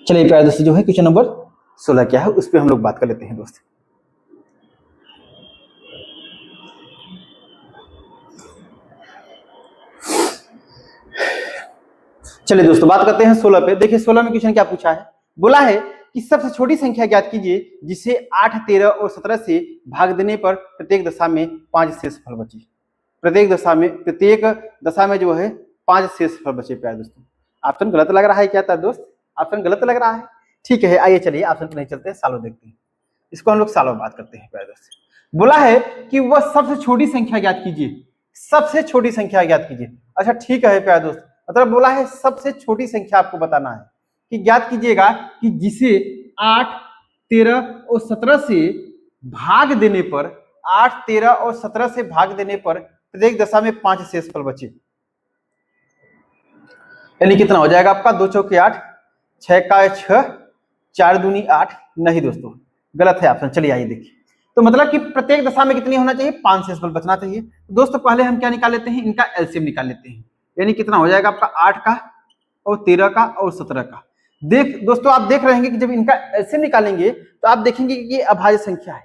चलिए प्यारे दोस्तों जो है क्वेश्चन नंबर 16 क्या है उस पर हम लोग बात कर लेते हैं दोस्त। चलिए दोस्तों बात करते हैं 16 पे। देखिए 16 में क्वेश्चन क्या पूछा है, बोला है कि सबसे छोटी संख्या ज्ञात कीजिए जिसे 8 13 और 17 से भाग देने पर प्रत्येक दशा में 5 शेष फल बचे। प्रत्येक दशा में जो है 5 शेष फल बचे प्यारे दोस्तों। ऑप्शन गलत लग रहा है क्या था दोस्त, ऑप्शन गलत लग रहा है। ठीक है, आइए चलिए ऑप्शन पे नहीं चलते हैं, सालों देखते हैं, इसको हम लोग सालों बात करते हैं प्यारे दोस्त। बोला है कि वह सबसे छोटी संख्या ज्ञात कीजिए, सबसे छोटी संख्या ज्ञात कीजिए। अच्छा ठीक है प्यारे दोस्त, मतलब बोला है सबसे छोटी संख्या आपको बताना है कि ज्ञात कीजिएगा कि जिसे 8 13 और 17 से भाग देने पर 8 13 और 17 से भाग देने पर प्रत्येक दशा में 5 शेष फल बचे। यानी कितना हो जाएगा आपका, 2 चौके 8, 6 का 6, 4 दूनी 8। नहीं दोस्तों गलत है ऑप्शन। चलिए आइए देखिए, तो मतलब कि प्रत्येक दशा में कितनी होना चाहिए, 5 शेष फल बचना चाहिए। दोस्तों पहले हम क्या निकाल लेते हैं, इनका एलसीएम निकाल लेते हैं। यानी कितना हो जाएगा आपका 8 का और 13 का और 17 का। देख दोस्तों आप देख रहे हैं कि जब इनका एलसीएम निकालेंगे तो आप देखेंगे कि ये अभाज्य संख्या है,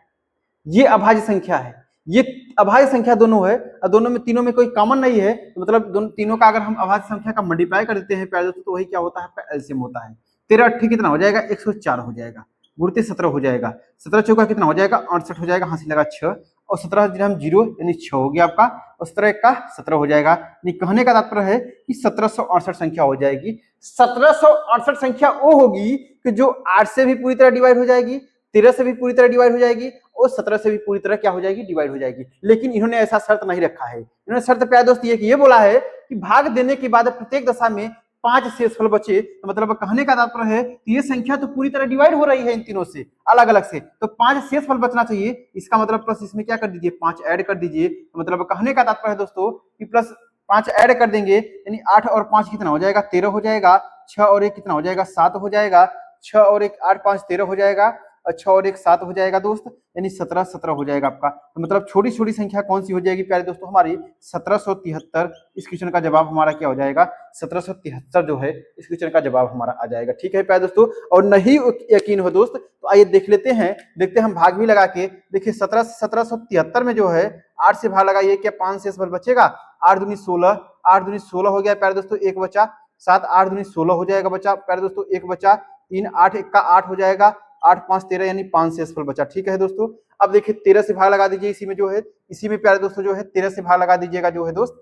ये अभाज्य संख्या है, ये अभाज्य संख्या दोनों है और दोनों में तीनों में कोई कॉमन नहीं है, तो मतलब दोनों तीनों का अगर हम अभाज्य संख्या का मल्टीप्लाई कर देते हैं प्यारे दोस्तों तो वही क्या होता है आपका एलसीएम होता है। 13 8 कितना हो जाएगा 104 हो जाएगा, गुणित 17 हो जाएगा, 17 चौका कितना हो जाएगा 68 हो जाएगा, हासिल लगा 6 और 17 हम 0 यानी 6 हो गया आपका और 17 का 17 हो जाएगा। यानी कहने का तात्पर्य है कि 1768 संख्या हो जाएगी। 1768 संख्या वो होगी कि जो 8 से भी पूरी तरह डिवाइड हो जाएगी, 13 से भी पूरी तरह डिवाइड हो जाएगी और 17 से भी पूरी तरह क्या हो जाएगी डिवाइड हो जाएगी। लेकिन इन्होंने ऐसा शर्त नहीं रखा है, इन्होंने शर्त प्यारे दोस्त ये बोला है कि भाग देने के बाद प्रत्येक दशा में 5 शेषफल बचे, तो मतलब कहने का तात्पर्य है कि ये संख्या तो पूरी तरह डिवाइड हो रही है इन तीनों से अलग अलग से, तो 5 शेषफल बचना चाहिए। इसका मतलब प्लस इसमें क्या कर दीजिए 5 ऐड कर दीजिए, तो मतलब कहने का तात्पर्य है दोस्तों कि प्लस 5 ऐड कर देंगे यानी 8 और 5 कितना हो जाएगा 13 हो जाएगा, 6 और 1 कितना हो जाएगा 7 हो जाएगा, 6 और 1 8 5 13 हो जाएगा और 6 और 1 7 हो जाएगा दोस्त, यानी 17 17 हो जाएगा आपका। तो मतलब छोटी छोटी संख्या कौन सी हो जाएगी प्यारे दोस्तों हमारी 1773। इस क्वेश्चन का जवाब हमारा क्या हो जाएगा 1773 जो है इस क्वेश्चन का जवाब हमारा आ जाएगा। ठीक है प्यारे दोस्तों, और नहीं यकीन हो दोस्त तो आइए देख लेते हैं, देखते हैं हम भाग भी लगा के। देखिए 1773 में जो है 8 से भाग लगाइए क्या 5 शेषफल बचेगा, 8 दूनी 16, 8 दूनी 16 हो गया प्यारे दोस्तों, एक बचा 7, 8 दूनी 16 हो जाएगा बचा प्यारे दोस्तों, एक बचा 3, 8 1 का 8 हो जाएगा, 8 5 13 यानी 5 शेषफल बचा। ठीक है दोस्तों, अब देखिए 13 से भाग लगा दीजिए, इसी में जो है इसी में प्यारे दोस्तों जो है 13 से भाग लगा दीजिएगा जो है दोस्त,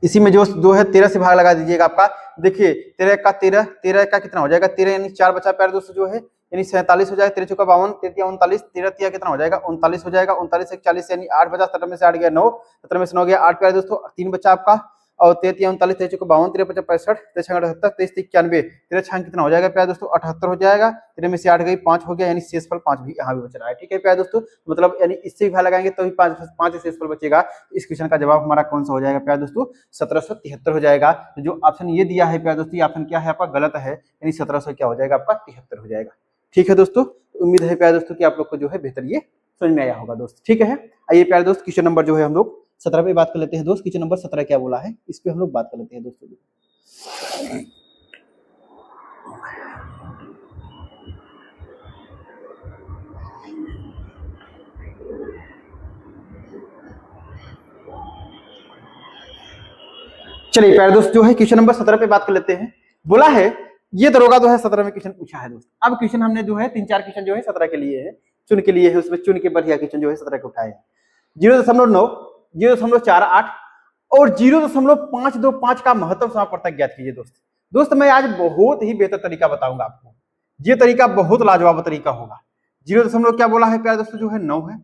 इसी में जो है 13 से भाग लगा दीजिएगा आपका। देखिए 13 का 13, 13 का कितना हो जाएगा 13 यानी 4 बचा प्यारे दोस्तों जो है यानी 47 हो जाएगा, 13 चौका 52, 13 39, 13 तिया कितना हो जाएगा 39 हो जाएगा, 39 एक 40 यानी 8 बचा, 17 में से 8 गया 9, 17 में से 9 गया 8 प्यारे दोस्तों, 3 बचा आपका और 33 39 23 चौका 52, 13 50 65, 13 छंग 78, 23 91, 13 छंग कितना हो जाएगा प्यारे दोस्तों 78 हो जाएगा, 13 में से 8 गई 5 हो गया यानी शेषफल 5 भी यहाँ भी बच रहा है। ठीक है प्यारे दोस्तों, मतलब यानी इससे भी भाग लगाएंगे तो भी 5 शेषफल बचेगा। इस क्वेश्चन का जवाब हमारा कौन सा हो जाएगा प्यारे दोस्तों 1773 हो जाएगा। तो जो ऑप्शन ये दिया है प्यारे दोस्तों ये ऑप्शन क्या है आपका गलत है, यानी 1700 क्या हो जाएगा आपका 73 हो जाएगा। ठीक है दोस्तों, उम्मीद है प्यारे दोस्तों कि आप लोग को जो है बेहतर ये समझ में आया होगा दोस्त। ठीक है, आइए प्यारे दोस्त क्वेश्चन नंबर जो है हम लोग 17 पे बात कर लेते हैं दोस्त। क्वेश्चन नंबर 17 क्या बोला है इस पे हम लोग बात कर लेते हैं दोस्तों। चलिए प्यारे दोस्त जो है क्वेश्चन नंबर 17 पे बात कर लेते हैं। बोला है ये दरोगा जो है 17 में क्वेश्चन पूछा है दोस्त। अब क्वेश्चन हमने जो है 3-4 क्वेश्चन जो है 17 के लिए है, चुन के लिए है, उसमें चुन के बढ़िया क्वेश्चन जो है 17 के उठाए 0.9, 0.48 और 0.525 का महत्व समापवर्तक ज्ञात कीजिए दोस्त। दोस्त मैं आज बहुत ही बेहतर तरीका बताऊंगा आपको, ये तरीका बहुत लाजवाब तरीका होगा। 0. क्या बोला है प्यारे दोस्तों जो है 9 है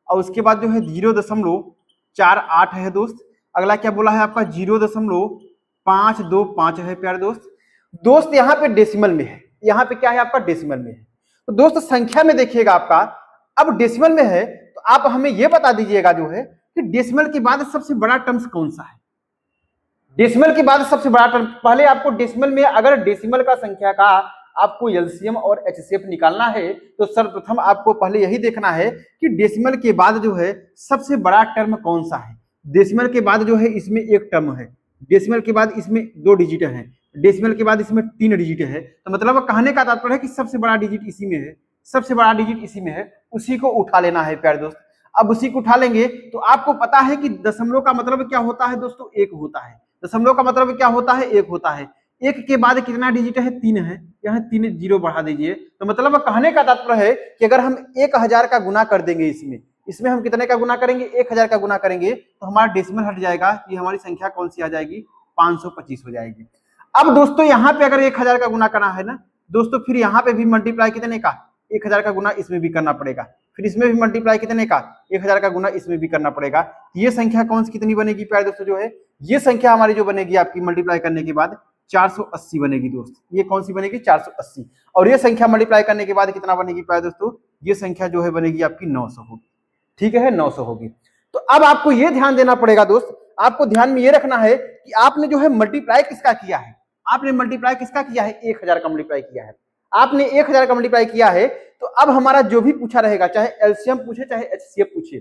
और उसके बाद जो है 0.48 है दोस्त। अगला क्या बोला है आपका 0.525 है प्यारे दोस्त। दोस्त यहाँ पे डेसिमल में है, यहाँ पे क्या है आपका डेसिमल में है। तो दोस्त संख्या में देखिएगा आपका अब डेसिमल में है तो आप हमें यह बता दीजिएगा जो है कि डेसिमल के बाद सबसे बड़ा टर्म्स कौन सा है। डेसिमल के बाद सबसे बड़ा टर्म, पहले आपको डेसिमल में अगर डेसिमल का संख्या का आपको एलसीएम और एचसीएफ निकालना है तो सर्वप्रथम आपको पहले यही देखना है कि डेसिमल के बाद जो है सबसे बड़ा टर्म कौन सा है। डेसिमल के बाद जो है इसमें एक टर्म है, डेसिमल के बाद इसमें 2 डिजिट है, डेसिमल के बाद इसमें 3 डिजिट है। तो मतलब कहने का तात्पर्य है कि सबसे बड़ा डिजिट इसी में है, सबसे बड़ा डिजिट इसी में है, उसी को उठा लेना है प्यारे दोस्त। अब उसी को उठा लेंगे तो आपको पता है कि दशमलव का मतलब क्या होता है दोस्तों 1 होता है। दशमलव का मतलब क्या होता है 1 होता है। 1 के बाद कितना डिजिट है 3 है, यहाँ 3 0 बढ़ा दीजिए। तो मतलब कहने का तात्पर्य है कि अगर हम 1000 का गुना कर देंगे इसमें हम कितने का गुना करेंगे 1000 का गुना करेंगे तो हमारा डेसिमल हट जाएगा, ये हमारी संख्या कौन सी आ जाएगी 525 हो जाएगी। अब दोस्तों यहाँ पे अगर 1000 का गुना करना है ना दोस्तों, फिर यहाँ पे भी मल्टीप्लाई कितने का 1000 का गुना इसमें भी करना पड़ेगा, फिर इसमें भी मल्टीप्लाई कितने का 1000 का गुना इसमें भी करना पड़ेगा। ये संख्या कौन सी कितनी बनेगी प्यारे दोस्तों जो है ये संख्या हमारी जो बनेगी आपकी मल्टीप्लाई करने के बाद 480 बनेगी दोस्त। ये कौन सी बनेगी 480, और ये संख्या मल्टीप्लाई करने के बाद कितना बनेगी प्यारे दोस्तों ये संख्या जो है बनेगी आपकी 900 होगी। ठीक है 900 होगी। तो अब आपको ये ध्यान देना पड़ेगा दोस्त, आपको ध्यान में ये रखना है कि आपने जो है मल्टीप्लाई किसका किया है, आपने मल्टीप्लाई किसका किया है 1000 का मल्टीप्लाई किया है, आपने 1000 का मल्टीप्लाई किया है। तो अब हमारा जो भी पूछा रहेगा चाहे एलसीएम पूछे चाहे एचसीएफ पूछे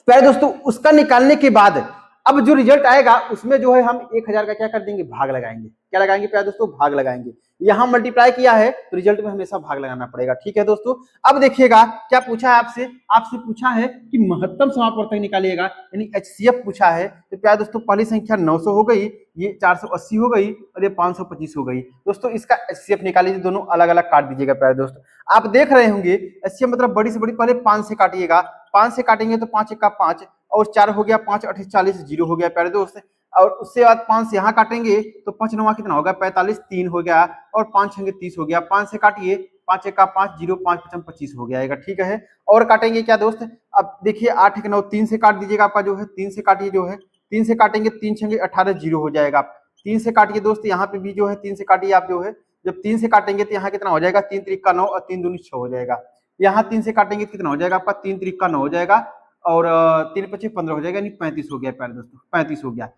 प्यारे दोस्तों उसका निकालने के बाद अब जो रिजल्ट आएगा उसमें जो है हम 1000 का क्या कर देंगे भाग लगाएंगे। क्या लगाएंगे प्यारे दोस्तों भाग लगाएंगे। यहाँ मल्टीप्लाई किया है तो रिजल्ट में हमेशा भाग लगाना पड़ेगा। ठीक है दोस्तों, अब देखिएगा क्या पूछा है आपसे, आपसे पूछा है कि महत्तम समापवर्तक निकालिएगा, यानी HCF पूछा है। तो प्यारे दोस्तों पहली संख्या 900 हो गई, ये 480 हो गई और ये 525 हो गई। दोस्तों इसका HCF निकाल लीजिए, दोनों अलग अलग काट दीजिएगा। प्यारे दोस्तों आप देख रहे होंगे HCF मतलब बड़ी से बड़ी पहले 5 से काटिएगा, 5 से काटेंगे तो 5 का 5 और 4 हो गया, 5 8 40 जीरो हो गया प्यारे दोस्त। और उससे बाद 5 से यहाँ काटेंगे तो 5 9 कितना होगा 45, 3 हो गया और 5 6 30 हो गया। 5 से काटिए, 5 1 5 0, 5 5 25 हो गया। ठीक है, और काटेंगे क्या दोस्त, अब देखिए 8 1 9 3 से काट दीजिएगा आपका जो है, 3 से काटिए जो है, 3 से काटेंगे 3 6 18 जीरो हो जाएगा। 3 से काटिए दोस्त, यहाँ पे भी जो है 3 से काटिए आप जो है, जब 3 से काटेंगे तो यहाँ कितना हो जाएगा 3 3 का 9 और 3 दूनी 6 हो जाएगा। यहाँ 3 से काटेंगे कितना हो जाएगा आपका 3 3 का 9 हो जाएगा और 3 5 15 हो जाएगा, यानी 35 हो गया प्यारे दोस्तों, 35 हो गया।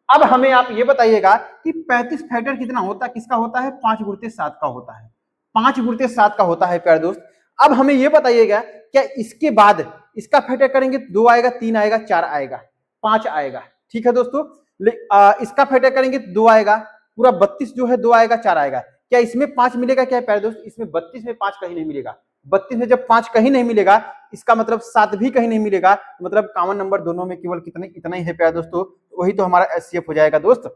अब हमें आप ये बताइएगा कि 35 फैक्टर कितना होता है, किसका होता है 5 गुणित 7 का होता है, 5 गुणित 7 का होता है प्यारे दोस्त। अब हमें ये बताइएगा क्या इसके बाद इसका फैक्टर करेंगे 2 आएगा, 3 आएगा, 4 आएगा, 5 आएगा। ठीक है दोस्तों, इसका फैक्टर करेंगे 2 आएगा, पूरा 32 जो है 2 आएगा, 4 आएगा। क्या इसमें 5 मिलेगा क्या प्यारे दोस्त, इसमें 32 में 5 कहीं नहीं मिलेगा। 32 में जब 5 कहीं नहीं मिलेगा, इसका मतलब 7 भी कहीं नहीं मिलेगा, मतलब कॉमन नंबर दोनों में केवल कितने इतना ही है प्यारे दोस्तों, वही तो हमारा HCF हो जाएगा दोस्त।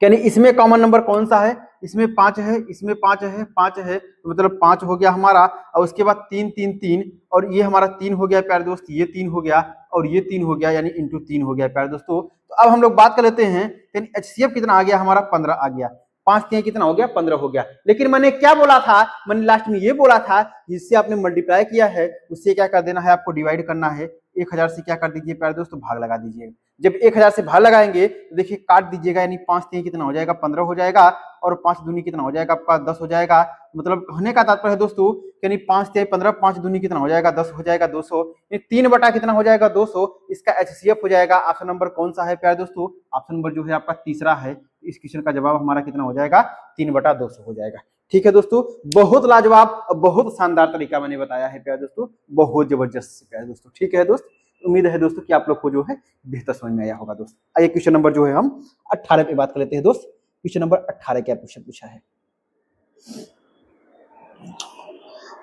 यानी इसमें कॉमन नंबर कौन सा है, इसमें 5 है, इसमें 5 है, 5 है, तो मतलब 5 हो गया हमारा, और उसके बाद 3 3 3 और ये हमारा 3 हो गया प्यारे दोस्त, ये 3 हो गया और ये 3 हो गया, यानी इंटू 3 हो गया प्यारे दोस्तों। तो अब हम लोग बात कर लेते हैं, यानी HCF कितना आ गया हमारा 15 आ गया, 5 3 कितना हो गया 15 हो गया। लेकिन मैंने क्या बोला था, मैंने लास्ट में ये बोला था जिससे आपने मल्टीप्लाई किया है उससे क्या कर देना है, आपको डिवाइड करना है, 1000 से क्या कर दीजिए प्यारे दोस्तों भाग लगा दीजिए। जब 1000 से भाग लगाएंगे तो देखिए काट दीजिएगा, यानी 5 3 कितना हो जाएगा 15 हो जाएगा और 5 दूनी कितना हो जाएगा आपका 10 हो जाएगा। मतलब कहने का तात्पर्य है दोस्तों, यानी 5 3 15, 5 दूनी कितना हो जाएगा 10 हो जाएगा 200, 3 बटा कितना हो जाएगा 200, इसका HCF हो जाएगा। ऑप्शन नंबर कौन सा है प्यारे दोस्तों, ऑप्शन नंबर जो है आपका तीसरा है। इस क्वेश्चन का जवाब हमारा कितना हो जाएगा 3 बटा 200 हो जाएगा। ठीक है दोस्तों, बहुत लाजवाब, बहुत शानदार तरीका मैंने बताया है प्यारे दोस्तों, बहुत जबरदस्त प्यारे दोस्तों। ठीक है दोस्त, उम्मीद है दोस्तों कि आप लोग को जो है बेहतर समझ में आया होगा दोस्त। आइए क्वेश्चन नंबर जो है हम 18 पे बात कर लेते हैं दोस्त। क्वेश्चन नंबर 18 क्या क्वेश्चन पूछा है,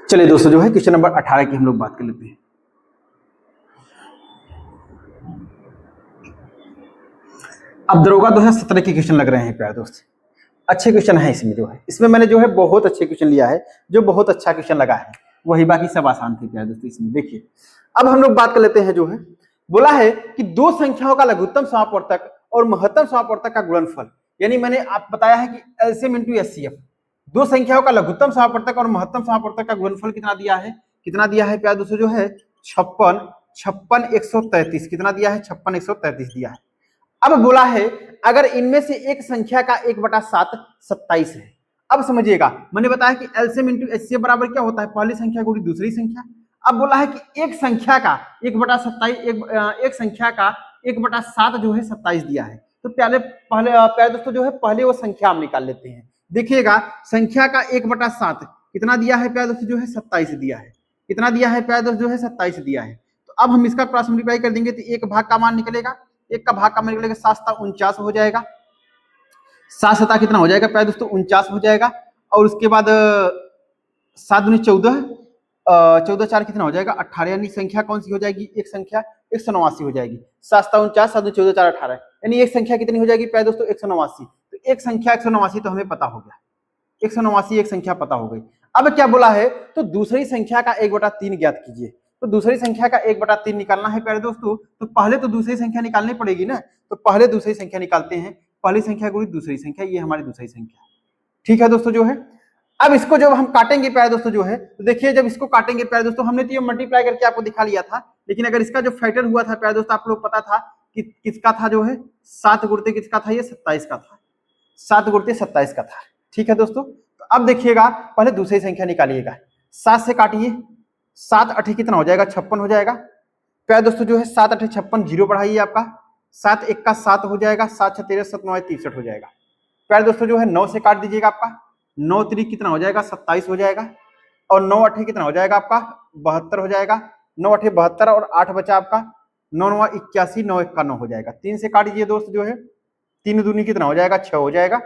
चलिए दोस्तों जो है क्वेश्चन नंबर 18 की हम लोग बात कर लेते हैं। अब दरोगा 2017 के क्वेश्चन लग रहे हैं प्यारे दोस्त, अच्छे क्वेश्चन है इसमें जो है, इसमें मैंने जो है बहुत अच्छे क्वेश्चन लिया है, जो बहुत अच्छा क्वेश्चन लगा है, वही बाकी सब आसान थे प्यारे दोस्तों इसमें। देखिए अब हम लोग बात कर लेते हैं, जो है बोला है कि दो संख्याओं का लघुत्तम समापवर्तक और महत्तम समापवर्तक का गुणनफल, यानी मैंने आप बताया है कि LCM into HCF, दो संख्याओं का लघुत्तम समापवर्तक और महत्तम समापवर्तक का गुणनफल कितना दिया है, कितना दिया है प्यारे दोस्तों जो है 56 133, कितना दिया है 56 133 दिया है। अब बोला है अगर इनमें से एक संख्या का 1/7 27 है। अब समझिएगा, मैंने बताया कि LCM into HCF बराबर क्या होता है, पहली संख्या गुणी दूसरी संख्या। अब बोला है कि एक संख्या का 1/27, एक संख्या का 1/7 जो है 27 दिया है। तो पहले प्यारे दोस्तों जो है पहले वो संख्या हम निकाल लेते हैं। देखिएगा संख्या का 1/7 कितना दिया है प्यारे दोस्तों जो है 27 दिया है, कितना दिया है प्यारे दोस्तों जो है 27 दिया है। तो अब हम इसका क्रॉस मल्टीप्लाई कर देंगे तो एक भाग का मान निकलेगा, एक का भाग का मान निकलेगा 7 7 49 हो जाएगा, 7 7 कितना हो जाएगा प्यारे दोस्तों 49 हो जाएगा। और उसके बाद 7 दूनी 14, 14 4 कितना हो जाएगा 18, यानी संख्या कौन सी हो जाएगी, एक संख्या 189 हो जाएगी। 7 7 49, 7 14 4 18, यानी एक संख्या कितनी हो जाएगी प्यारे दोस्तों 189। तो एक संख्या 189 तो हमें पता हो गया, 189 एक संख्या पता हो गई। अब क्या बोला है, तो दूसरी संख्या का 1/3 ज्ञात कीजिए। तो दूसरी संख्या का 1/3 निकालना है प्यारे दोस्तों, तो पहले तो दूसरी संख्या निकालनी पड़ेगी ना, तो पहले दूसरी संख्या निकालते हैं, पहली संख्या गुणी दूसरी संख्या, ये हमारी दूसरी संख्या। ठीक है दोस्तों जो है, अब इसको जब हम काटेंगे प्यारे दोस्तों जो है, तो देखिए जब इसको काटेंगे प्यारे दोस्तों, हमने तो ये मल्टीप्लाई करके आपको दिखा लिया था, लेकिन अगर इसका जो फैक्टर हुआ था प्यारे दोस्तों, आप लोग पता था कि किसका था, जो है 7 गुणित किसका था, ये 27 का था, 7 गुणित 27 का था। ठीक है दोस्तों, तो अब देखिएगा पहले दूसरी संख्या निकालिएगा, 7 से काटिए, 7 8 कितना हो जाएगा 56 हो जाएगा प्यारे दोस्तों जो है, 7 8 56, जीरो बढ़ाइए आपका, 7 1 का 7 हो जाएगा, 7 6 13 7 9 63 हो जाएगा प्यारे दोस्तों जो है। 9 से काट दीजिएगा आपका, 9 3 कितना हो जाएगा 27 हो जाएगा, और 9 8 कितना हो जाएगा आपका 72 हो जाएगा, 9 8 72 और 8 बचा आपका 9 9 81, 9 1 का 9 हो जाएगा। 3 से काट दीजिए दोस्त जो है, 3 दूनी कितना हो जाएगा 6 हो जाएगा,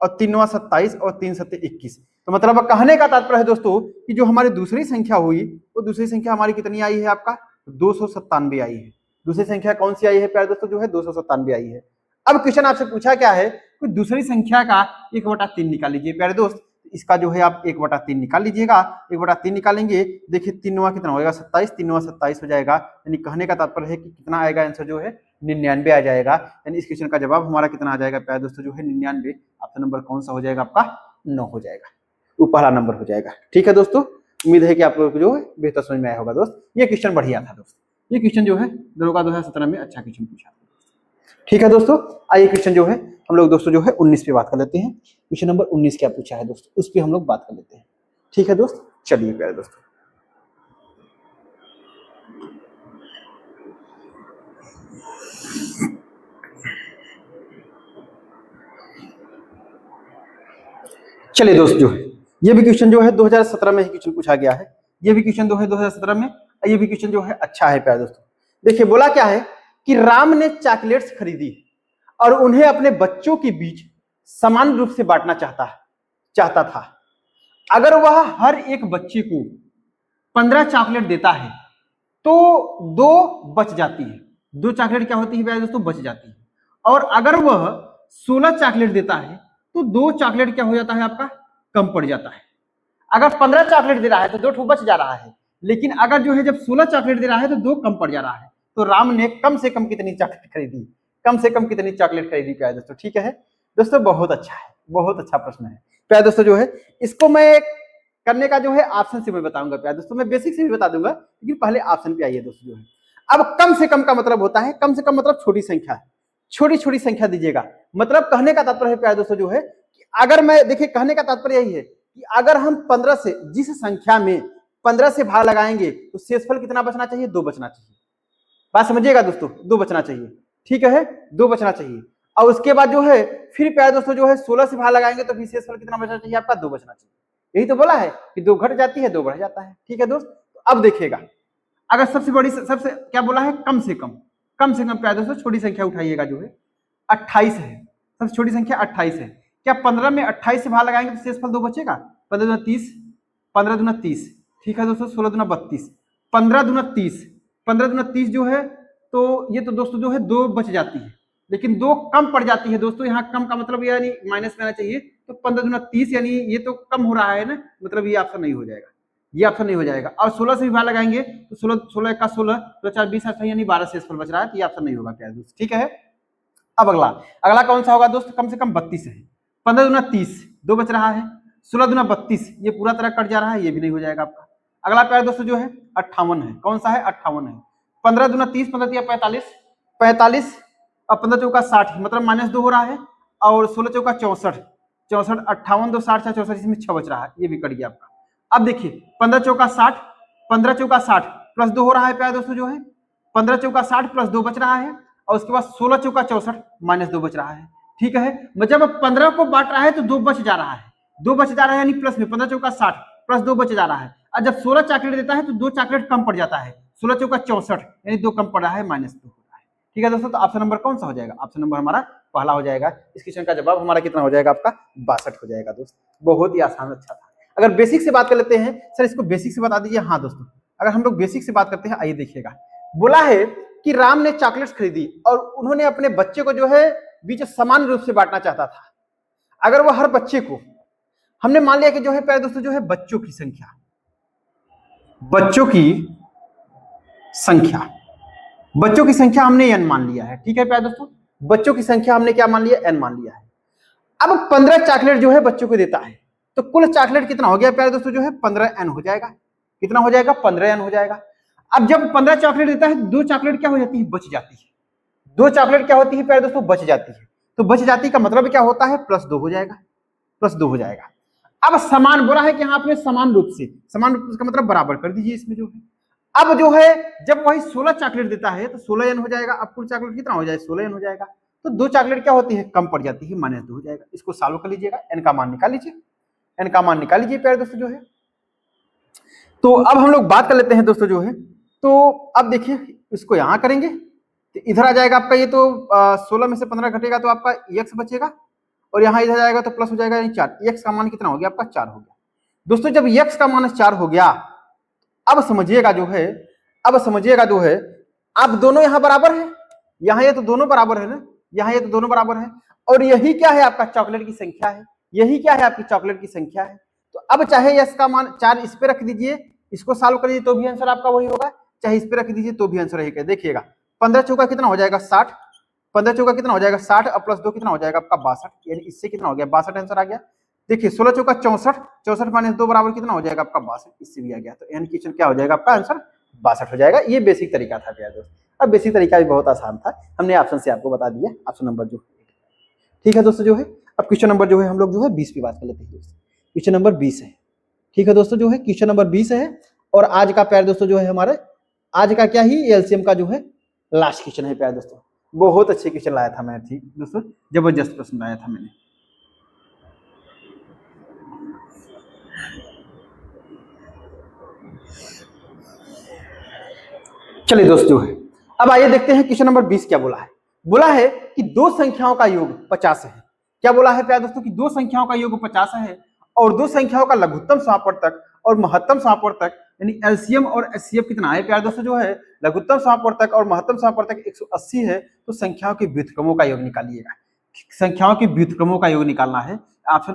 और 3 27 और 3 7 21। तो मतलब कहने का तात्पर्य है दोस्तों कि जो हमारी दूसरी संख्या हुई वो दूसरी संख्या हमारी कितनी आई है, आपका 297 आई है। दूसरी संख्या कौन सी आई है प्यारे दोस्तों, जो है 297 आई है। अब क्वेश्चन आपसे पूछा क्या है कि दूसरी संख्या का 1/3 निकाल लीजिए प्यारे दोस्त। इसका जो है आप 1/3 निकाल लीजिएगा। 1/3 निकालेंगे, देखिए 3 कितना होगा 27, 3 27 हो जाएगा। यानी कहने का तात्पर्य है कि कितना आएगा आंसर जो है 99 आ जाएगा। यानी इस क्वेश्चन का जवाब हमारा कितना आ जाएगा प्यारे दोस्तों, जो है 99। ऑप्शन नंबर कौन सा हो जाएगा आपका, 9 हो जाएगा, वो पहला नंबर हो जाएगा। ठीक है दोस्तों, उम्मीद है कि आप लोगों को जो है बेहतर समझ में आया होगा दोस्त। ये क्वेश्चन बढ़िया था दोस्त, ये क्वेश्चन जो है दरोगा 2017 में अच्छा क्वेश्चन पूछा। ठीक है दोस्तों, आइए क्वेश्चन जो है हम लोग दोस्तों जो है 19 पे बात कर लेते हैं। क्वेश्चन नंबर 19 क्या पूछा है दोस्तों, उस पर हम लोग बात कर लेते हैं। ठीक है दोस्त, चलिए प्यारे दोस्तों। चलिए दोस्त, जो है ये भी क्वेश्चन जो है 2017 में ही क्वेश्चन पूछा गया है। ये भी क्वेश्चन जो है 2017 में, ये भी क्वेश्चन जो है अच्छा है प्यारे दोस्तों। देखिए बोला क्या है कि राम ने चॉकलेट्स खरीदी और उन्हें अपने बच्चों के बीच समान रूप से बांटना चाहता था। अगर वह हर एक बच्चे को 15 चॉकलेट देता है तो 2 बच जाती है। 2 चॉकलेट क्या होती है प्यारे दोस्तों, बच जाती है। और अगर वह 16 चॉकलेट देता है तो 2 चॉकलेट क्या हो जाता है आपका, कम पड़ जाता है। अगर 15 चॉकलेट दे रहा है तो 2 ठो बच जा रहा है, लेकिन अगर जो है जब 16 चॉकलेट दे रहा है तो 2 कम पड़ जा रहा है। तो राम ने कम से कम कितनी चॉकलेट खरीदी, कम से कम कितनी चॉकलेट खरीदी प्यारे दोस्तों। ठीक है दोस्तों, बहुत अच्छा है, बहुत अच्छा प्रश्न है प्यारे दोस्तों। जो है इसको मैं करने का जो है ऑप्शन से मैं बताऊंगा प्यारे दोस्तों, मैं बेसिक से भी बता दूंगा, लेकिन पहले ऑप्शन पे आइए दोस्तों। जो है अब कम से कम का मतलब होता है, कम से कम मतलब छोटी संख्या, छोटी छोटी संख्या दीजिएगा। मतलब कहने का तात्पर्य है प्यारे दोस्तों जो है कि अगर मैं, देखिए कहने का तात्पर्य यही है कि अगर हम 15 से, जिस संख्या में 15 से भाग लगाएंगे तो शेषफल कितना बचना चाहिए, 2 बचना चाहिए। बात समझिएगा दोस्तों, 2 बचना चाहिए। ठीक है, 2 बचना चाहिए। और उसके बाद जो है फिर प्यारे दोस्तों जो है 16 से भाग लगाएंगे तो फिर शेषफल कितना बचना चाहिए आपका, 2 बचना चाहिए। यही तो बोला है कि 2 घट जाती है 2 बढ़ जाता है। ठीक है दोस्त, तो अब देखिएगा अगर सबसे बड़ी, सबसे क्या बोला है, कम से कम, कम से कम प्यारे दोस्तों छोटी संख्या उठाइएगा, जो है 28 है। सबसे छोटी संख्या 28 है। क्या 15 में 28 से भाग लगाएंगे तो शेषफल 2 बचेगा, 15 दूना 30, 15 दूना 30। ठीक है दोस्तों, 16 दूना 32, 15 दूना 30, 15 दूना 30 जो है, तो ये तो दोस्तों जो है 2 बच जाती है, लेकिन 2 कम पड़ जाती है दोस्तों। यहाँ कम का मतलब यानी माइनस में आना चाहिए, तो 15 दूना 30 यानी ये तो कम हो रहा है ना, मतलब ये ऑप्शन नहीं हो जाएगा, ये ऑप्शन नहीं हो जाएगा। और 16 से भी भाग लगाएंगे तो 16 का 16, तो 4 20 यानी 12 शेषफल बच रहा है, तो ये ऑप्शन नहीं होगा प्यारे दोस्त। ठीक है, अब अगला, अगला कौन सा होगा दोस्त, कम से कम 32 है। 15 दूना 30, 2 बच रहा है। 16 दूना 32, ये पूरा तरह कट जा रहा है, ये भी नहीं हो जाएगा आपका। अगला प्यारे दोस्तों जो है 58 है। कौन सा है, 58 है। 15 दूना 30, 15 45, 45 और 15 चौका 60, मतलब -2 हो रहा है। और 16 चौका 64, 64, 58 2 60 64, इसमें 6 बच रहा है, ये भी कट गया आपका। अब देखिए 15 चौका 60, 15 चौका 60 प्लस 2 हो रहा है प्यारे दोस्तों, जो है 15 चौका 60 प्लस 2 बच रहा है। और उसके बाद 16 चौका 64 -2 बच रहा है। ठीक है, मतलब 15 को बांट रहा है तो 2 बच जा रहा है, 2 बच जा रहा है, यानी प्लस में 15 चौका 60 प्लस 2 बच जा रहा है। और जब 16 चॉकलेट देता है तो 2 चॉकलेट कम पड़ जाता है, 16 चौका 64 यानी 2 कम पड़ रहा है, -2 हो रहा है। ठीक है दोस्तों, तो ऑप्शन नंबर कौन सा हो जाएगा, ऑप्शन नंबर हमारा पहला हो जाएगा। इस क्वेश्चन का जवाब हमारा कितना हो जाएगा आपका, 62 हो जाएगा दोस्त। बहुत ही आसान, अच्छा था। अगर बेसिक से बात कर लेते हैं, सर इसको बेसिक से बता दीजिए। हाँ दोस्तों, अगर हम लोग बेसिक से बात करते हैं, आइए देखिएगा। बोला है कि राम ने चॉकलेट्स खरीदी और उन्होंने अपने बच्चे को जो है बीच समान रूप से बांटना चाहता था। अगर वह हर बच्चे को, हमने मान लिया कि जो है प्यारे दोस्तों जो है बच्चों की संख्या, बच्चों की संख्या हमने n मान लिया है। ठीक है प्यारे दोस्तों, बच्चों की संख्या हमने क्या मान लिया, n मान लिया है। अब 15 चॉकलेट जो है बच्चों को देता है, तो कुल चॉकलेट कितना हो गया प्यारे दोस्तों, जो है 15n हो जाएगा। कितना हो जाएगा, 15n हो जाएगा। अब जब 15 चॉकलेट देता है, 2 चॉकलेट क्या हो जाती है, बच जाती है। 2 चॉकलेट क्या होती है प्यारे दोस्तों, बच जाती है। तो बच जाती का मतलब क्या होता है, +2 हो जाएगा, +2 हो जाएगा। अब समान बोला है कि यहाँ आपने समान रूप से, समान रूप का मतलब बराबर कर दीजिए इसमें जो है। अब जो है जब वही 16 चॉकलेट देता है तो 16n हो जाएगा। अब कुल चॉकलेट कितना हो जाएगा, 16n हो जाएगा। तो 2 चॉकलेट क्या होती है, कम पड़ जाती है, -2 हो जाएगा। इसको सॉल्व कर लीजिएगा, n का मान निकाल लीजिए, n का मान निकाल लीजिए प्यारे दोस्तों जो है। तो अब हम लोग बात कर लेते हैं दोस्तों जो है, तो अब देखिए इसको यहां करेंगे तो इधर आ जाएगा आपका, ये तो 16 में से 15 घटेगा तो आपका x बचेगा, और यहाँ इधर जाएगा तो प्लस हो जाएगा यानी 4। x का मान कितना हो गया आपका 4 हो गया दोस्तों। जब x का मान 4 हो गया, अब समझिएगा जो है अब दोनों यहाँ बराबर है, यहाँ ये तो दोनों बराबर है ना, यहाँ ये तो दोनों बराबर है, और यही क्या है आपका चॉकलेट की संख्या है, यही क्या है आपकी चॉकलेट की संख्या है। तो अब चाहे x का मान 4 इस पे रख दीजिए, इसको सॉल्व कर दीजिए तो भी आंसर आपका वही होगा, चाहे इस पे रख दीजिए तो भी आंसर रहेगा। देखिएगा 15 चौका कितना हो जाएगा 60, 15 चौका कितना हो जाएगा 60 और प्लस 2 कितना हो जाएगा आपका 62, यानी इससे कितना हो गया 62 आंसर आ गया। देखिए 16 चौका 64, 64 माइनस 2 बराबर कितना हो जाएगा आपका 62, इससे भी आ गया। तो यानी क्वेश्चन क्या हो जाएगा आपका आंसर 62 हो जाएगा। ये बेसिक तरीका था प्यारे दोस्त। अब बेसिक तरीका भी बहुत आसान था, हमने ऑप्शन से आपको बता दिया, ऑप्शन नंबर जो ठीक है दोस्तों जो है। अब क्वेश्चन नंबर जो है हम लोग जो है 20 की बात कर लेते हैं दोस्तों। क्वेश्चन नंबर 20 है, ठीक है दोस्तों जो है क्वेश्चन नंबर 20 है। और आज का प्यारे दोस्तों जो है हमारे आज का क्या ही एलसीएम का जो है लास्ट क्वेश्चन है प्यारे दोस्तों। बहुत अच्छे क्वेश्चन लाया था मैं, ठीक दोस्तों, जबरदस्त प्रश्न लाया था मैंने। चलिए दोस्त जो है अब आइए देखते हैं क्वेश्चन नंबर 20 क्या बोला है। बोला है कि दो संख्याओं का योग 50 है। क्या बोला है प्यारे दोस्तों कि दो संख्याओं का योग 50 है और दो संख्याओं का लघुत्तम समापवर्तक और महत्तम समापवर्तक यानी एलसीएम और एचसीएफ कितना है प्यारे दोस्तों जो है। लघुत्तम समापवर्तक और महत्तम समापवर्तक 180 है, तो संख्याओं के व्युत्क्रमों का योग निकालिएगा। संख्याओं के व्युत्क्रमों का योग निकालना है। ऑप्शन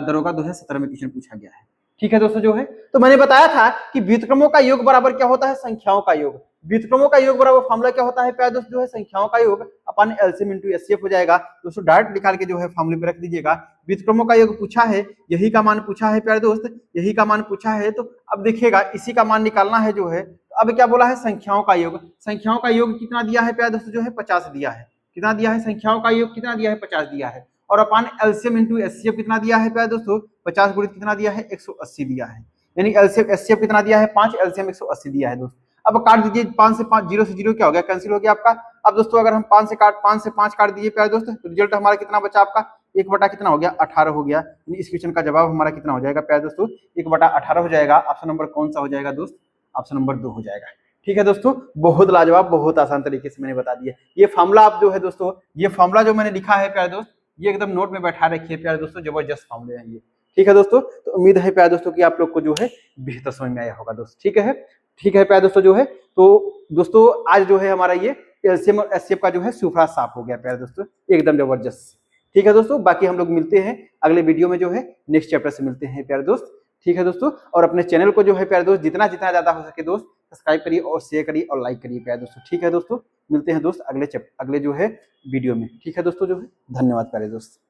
दरोगा 2017 में क्वेश्चन पूछा गया है, ठीक है दोस्तों जो है। तो मैंने बताया था कि व्युत्क्रमों का योग बराबर क्या होता है संख्याओं का योग। व्युत्क्रमों का योग बराबर फॉर्मूला क्या होता है प्यारे दोस्तों जो है संख्याओं का योग अपन एलसीएम इनटू एचसीएफ हो जाएगा दोस्तों। डायरेक्ट निकाल के जो है फॉर्मूले पे रख दीजिएगा। व्युत्क्रमों का योग पूछा है, यही का मान पूछा है प्यारे दोस्त, यही का मान पूछा है। तो अब देखिएगा इसी का मान निकालना है जो है। तो अब क्या बोला है संख्याओं का योग, संख्याओं का योग कितना दिया है प्यारे दोस्तों जो है 50 दिया है। कितना दिया है संख्याओं का योग कितना दिया है 50 दिया है। और अपन एलसीएम इनटू एचसीएफ कितना दिया है प्यारे दोस्तों 50 गुणित कितना दिया है 180 दिया है। यानी एलसीएम एचसीएफ कितना दिया है 5, एलसीएम 180 दिया है दोस्तों। अब काट दीजिए 5 से 5, 0 से 0 क्या हो गया कैंसिल हो गया आपका। अब दोस्तों अगर हम 5 से 5 काट दिए प्यारे दोस्तों तो रिजल्ट हमारा कितना बचा आपका 1 बटा कितना हो गया 18 हो गया। इस क्वेश्चन का जवाब हमारा कितना हो जाएगा प्यारे दोस्तों 1 बटा 18 हो जाएगा। ऑप्शन नंबर कौन सा हो जाएगा दोस्त, ऑप्शन नंबर 2 हो जाएगा। ठीक है दोस्तों, बहुत लाजवाब, बहुत आसान तरीके से मैंने बता दिया। ये फार्मूला आप जो है दोस्तों, ये फार्मूला जो मैंने लिखा है प्यारे दोस्त, ये एकदम नोट में बैठा रखिए प्यारे दोस्तों, जबरदस्त फार्मूले हैं ये। ठीक है दोस्तों, तो उम्मीद है प्यारे दोस्तों कि आप लोग को जो है बेहतर समझ में आया होगा दोस्त। ठीक है, ठीक है प्यारे दोस्तों जो है। तो दोस्तों आज जो है हमारा ये एलसीएम और एचसीएफ का जो है सूफरा साफ हो गया प्यारे दोस्तों, एकदम जबरदस्त। ठीक है दोस्तों, बाकी हम लोग मिलते हैं अगले वीडियो में जो है नेक्स्ट चैप्टर से मिलते हैं प्यारे दोस्त। ठीक है दोस्तों, और अपने चैनल को जो है प्यारे दोस्त जितना जितना ज्यादा हो सके दोस्त सब्सक्राइब करिए और शेयर करिए और लाइक करिए प्यारे दोस्तों। ठीक है दोस्तों, मिलते हैं दोस्त अगले जो है वीडियो में। ठीक है दोस्तों जो है, धन्यवाद प्यारे दोस्त।